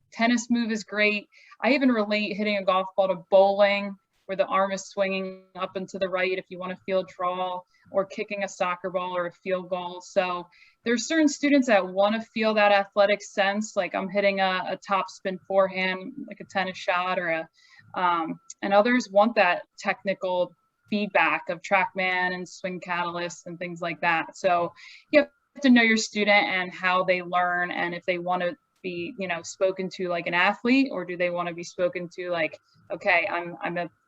move is great. I even relate hitting a golf ball to bowling, where the arm is swinging up and to the right if you want to field draw, or kicking a soccer ball or a field goal. So there's certain students that want to feel that athletic sense, like I'm hitting a top spin forehand, like a tennis shot, or and others want that technical feedback of TrackMan and Swing Catalyst and things like that. So you have to know your student and how they learn, and if they want to be, you know, spoken to like an athlete, or do they want to be spoken to like, okay,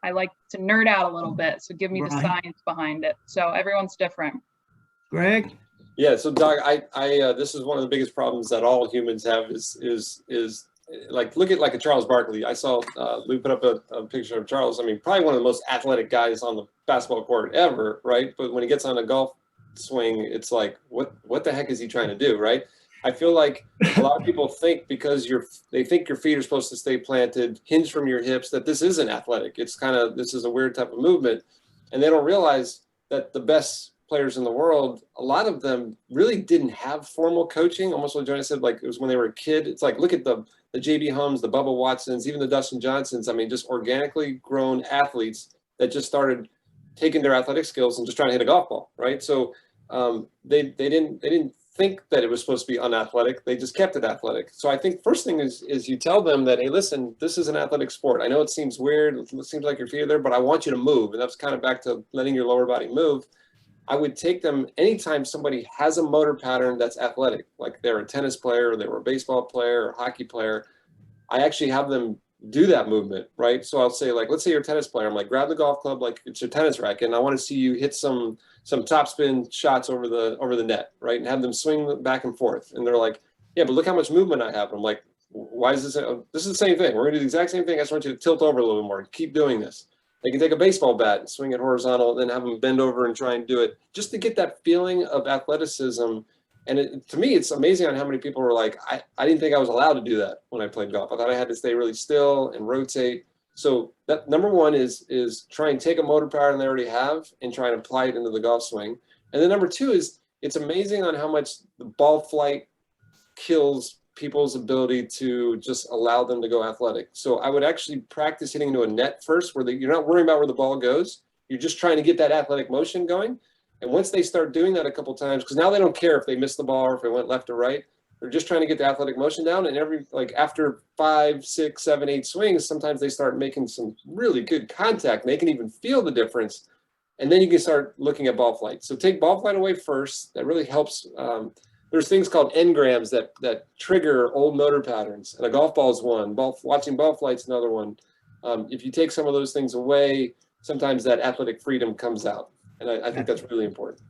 I like to nerd out a little bit, so give me the Right. science behind it. So everyone's different. Greg? Yeah, so Doug, this is one of the biggest problems that all humans have is like, look at like a Charles Barkley. I saw Lou put up a picture of Charles. I mean, probably one of the most athletic guys on the basketball court ever, right? But when he gets on a golf swing, it's like, what the heck is he trying to do, right? I feel like a lot of people think because they think your feet are supposed to stay planted, hinge from your hips, that this isn't athletic. It's kind of, this is a weird type of movement. And they don't realize that the best players in the world, a lot of them really didn't have formal coaching. Almost what Johnny said, like it was when they were a kid. It's like, look at the JB Hums, the Bubba Watsons, even the Dustin Johnsons. I mean, just organically grown athletes that just started taking their athletic skills and just trying to hit a golf ball, right? So they didn't think that it was supposed to be unathletic. They just kept it athletic. So I think first thing is you tell them that, hey, listen, this is an athletic sport. I know it seems weird. It seems like your feet are there, but I want you to move. And that's kind of back to letting your lower body move. I would take them anytime somebody has a motor pattern that's athletic, like they're a tennis player, or they were a baseball player or hockey player. I actually have them do that movement, right? So I'll say, like, let's say you're a tennis player. I'm like, grab the golf club like it's your tennis racket, and I want to see you hit some topspin shots over the net, right? And have them swing back and forth. And they're like, yeah, but look how much movement I have. I'm like, why is this? This is the same thing. We're gonna do the exact same thing. I just want you to tilt over a little bit more and keep doing this. They can take a baseball bat and swing it horizontal, and then have them bend over and try and do it, just to get that feeling of athleticism. And to me, it's amazing on how many people were like, I didn't think I was allowed to do that when I played golf. I thought I had to stay really still and rotate. So that number one is try and take a motor pattern they already have and try and apply it into the golf swing. And then number two is, it's amazing on how much the ball flight kills people's ability to just allow them to go athletic. So I would actually practice hitting into a net first, where you're not worrying about where the ball goes. You're just trying to get that athletic motion going. And once they start doing that a couple times, because now they don't care if they missed the ball or if it went left or right, they're just trying to get the athletic motion down. And after 5, 6, 7, 8 swings, sometimes they start making some really good contact. And they can even feel the difference. And then you can start looking at ball flight. So take ball flight away first. That really helps. There's things called engrams that trigger old motor patterns. And a golf ball is one. Watching ball flight's another one. If you take some of those things away, sometimes that athletic freedom comes out. And I think that's really important.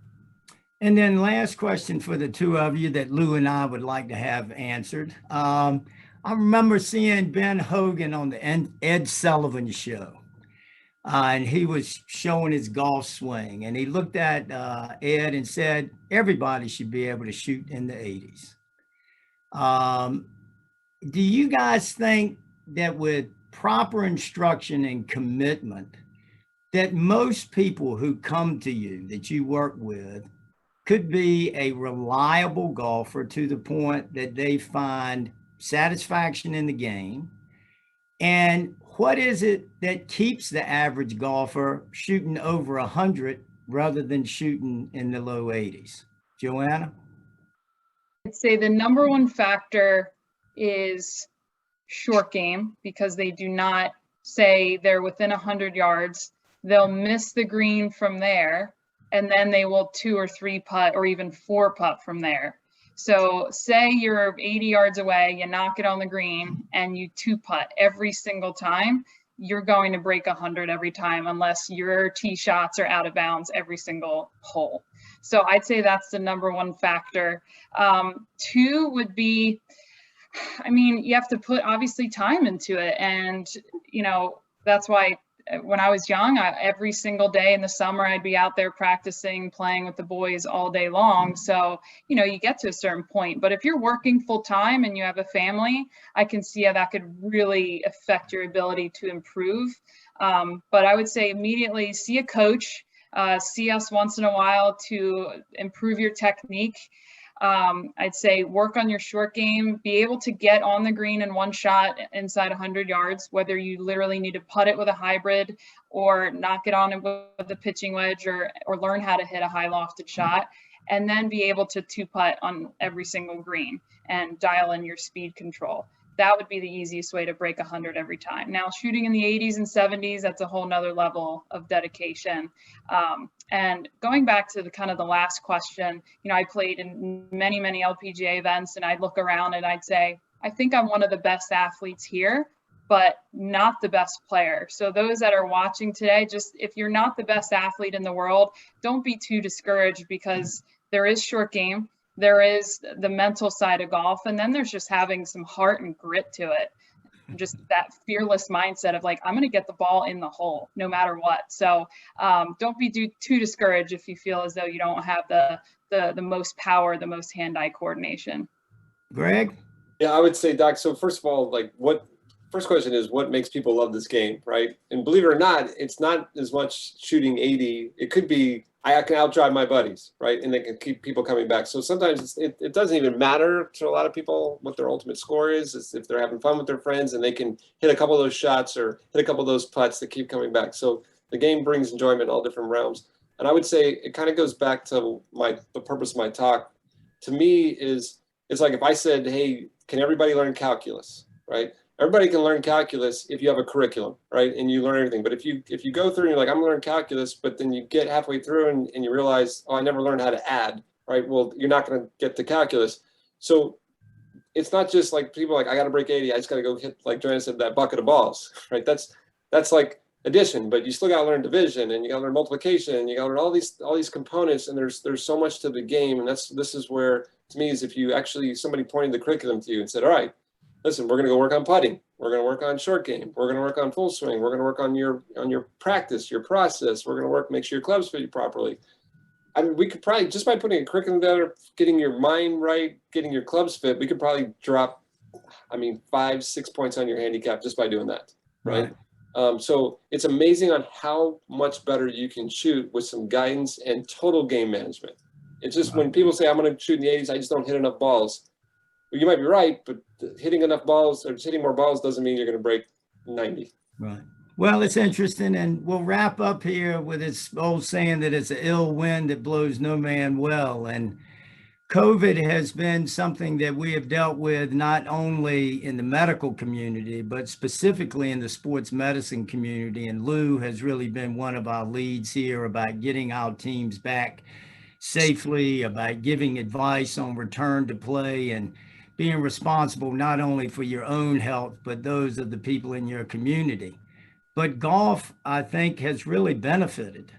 And then last question for the two of you that Lou and I would like to have answered. I remember seeing Ben Hogan on the Ed Sullivan show. And he was showing his golf swing. And he looked at Ed and said, everybody should be able to shoot in the 80s. Do you guys think that with proper instruction and commitment, that most people who come to you, that you work with, could be a reliable golfer to the point that they find satisfaction in the game? And what is it that keeps the average golfer shooting over 100 rather than shooting in the low 80s? Joanna? I'd say the number one factor is short game, because they do not say they're within 100 yards. They'll miss the green from there, and then they will 2 or 3 putt or even 4 putt from there. So say you're 80 yards away, you knock it on the green and you 2 putt every single time, you're going to break 100 every time unless your tee shots are out of bounds every single hole. So I'd say that's the number one factor. 2 would be, I mean, you have to put obviously time into it. And, you know, that's why when I was young, every single day in the summer, I'd be out there practicing, playing with the boys all day long. So, you know, you get to a certain point, but if you're working full time and you have a family, I can see how that could really affect your ability to improve. But I would say immediately see a coach, see us once in a while to improve your technique. I'd say work on your short game, be able to get on the green in one shot inside 100 yards, whether you literally need to putt it with a hybrid or knock it on it with a pitching wedge, or learn how to hit a high lofted shot, and then be able to 2-putt on every single green and dial in your speed control. That would be the easiest way to break 100 every time. Now, shooting in the 80s and 70s, that's a whole nother level of dedication. And going back to the last question, you know, I played in many LPGA events, and I'd look around and I'd say, I think I'm one of the best athletes here, but not the best player. So those that are watching today, just if you're not the best athlete in the world, don't be too discouraged, because there is short game, there is the mental side of golf, and then there's just having some heart and grit to it. Just that fearless mindset of like, I'm going to get the ball in the hole no matter what. So don't be too discouraged if you feel as though you don't have the most power, the most hand-eye coordination. Greg? Yeah, I would say, Doc, so first of all, like first question is what makes people love this game, right? And believe it or not, it's not as much shooting 80. It could be, I can outdrive my buddies, right? And they can keep people coming back. So sometimes it doesn't even matter to a lot of people what their ultimate score is. It's if they're having fun with their friends and they can hit a couple of those shots or hit a couple of those putts that keep coming back. So the game brings enjoyment in all different realms. And I would say it kind of goes back to the purpose of my talk. To me it's like if I said, hey, can everybody learn calculus, right? Everybody can learn calculus if you have a curriculum, right? And you learn everything. But if you go through and you're like, I'm learning calculus, but then you get halfway through and you realize, oh, I never learned how to add, right? Well, you're not going to get the calculus. So it's not just like people like, I got to break 80. I just got to go hit, like Joanna said, that bucket of balls, right? That's like addition, but you still got to learn division and you got to learn multiplication and you got to learn all these components. And there's so much to the game. And this is where, to me, is if you actually, somebody pointed the curriculum to you and said, all right, listen, we're going to go work on putting. We're going to work on short game. We're going to work on full swing. We're going to work on your practice, your process. We're going to make sure your clubs fit you properly. I mean, we could probably, just by putting a curriculum together, getting your mind right, getting your clubs fit, we could probably drop, 5-6 points on your handicap just by doing that, right? So it's amazing on how much better you can shoot with some guidance and total game management. It's just when people say, I'm going to shoot in the 80s, I just don't hit enough balls. Well, you might be right, but hitting enough balls or just hitting more balls doesn't mean you're going to break 90. Right. Well, it's interesting, and we'll wrap up here with this old saying that it's an ill wind that blows no man well. And COVID has been something that we have dealt with not only in the medical community, but specifically in the sports medicine community. And Lou has really been one of our leads here about getting our teams back safely, about giving advice on return to play, and being responsible not only for your own health, but those of the people in your community. But golf, I think, has really benefited.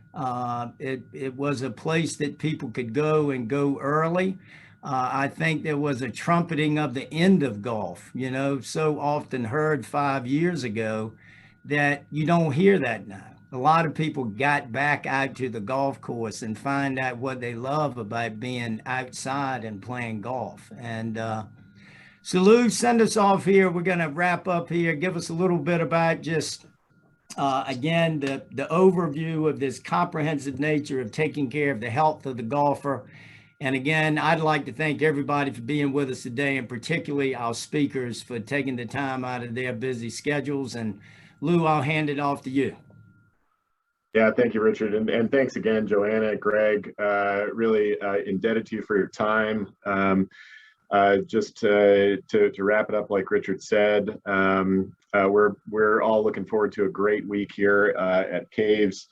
It was a place that people could go and go early. I think there was a trumpeting of the end of golf, so often heard 5 years ago that you don't hear that now. A lot of people got back out to the golf course and find out what they love about being outside and playing golf. And so Lou, send us off here. We're going to wrap up here. Give us a little bit about just, again, the overview of this comprehensive nature of taking care of the health of the golfer. And again, I'd like to thank everybody for being with us today, and particularly our speakers for taking the time out of their busy schedules. And Lou, I'll hand it off to you. Yeah, thank you, Richard. And thanks again, Joanna, Greg, really indebted to you for your time. Just to wrap it up, like Richard said, we're all looking forward to a great week here at Caves.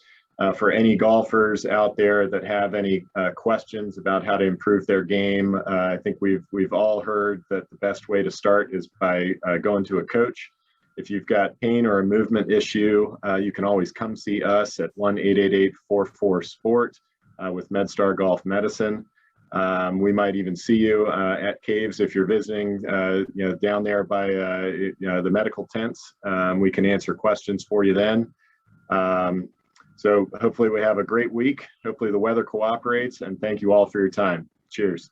For any golfers out there that have any questions about how to improve their game, I think we've all heard that the best way to start is by going to a coach. If you've got pain or a movement issue, you can always come see us at 1-888-44-SPORT with MedStar Golf Medicine. We might even see you at Caves if you're visiting, down there by the medical tents. We can answer questions for you then. So hopefully we have a great week. Hopefully the weather cooperates, and thank you all for your time. Cheers.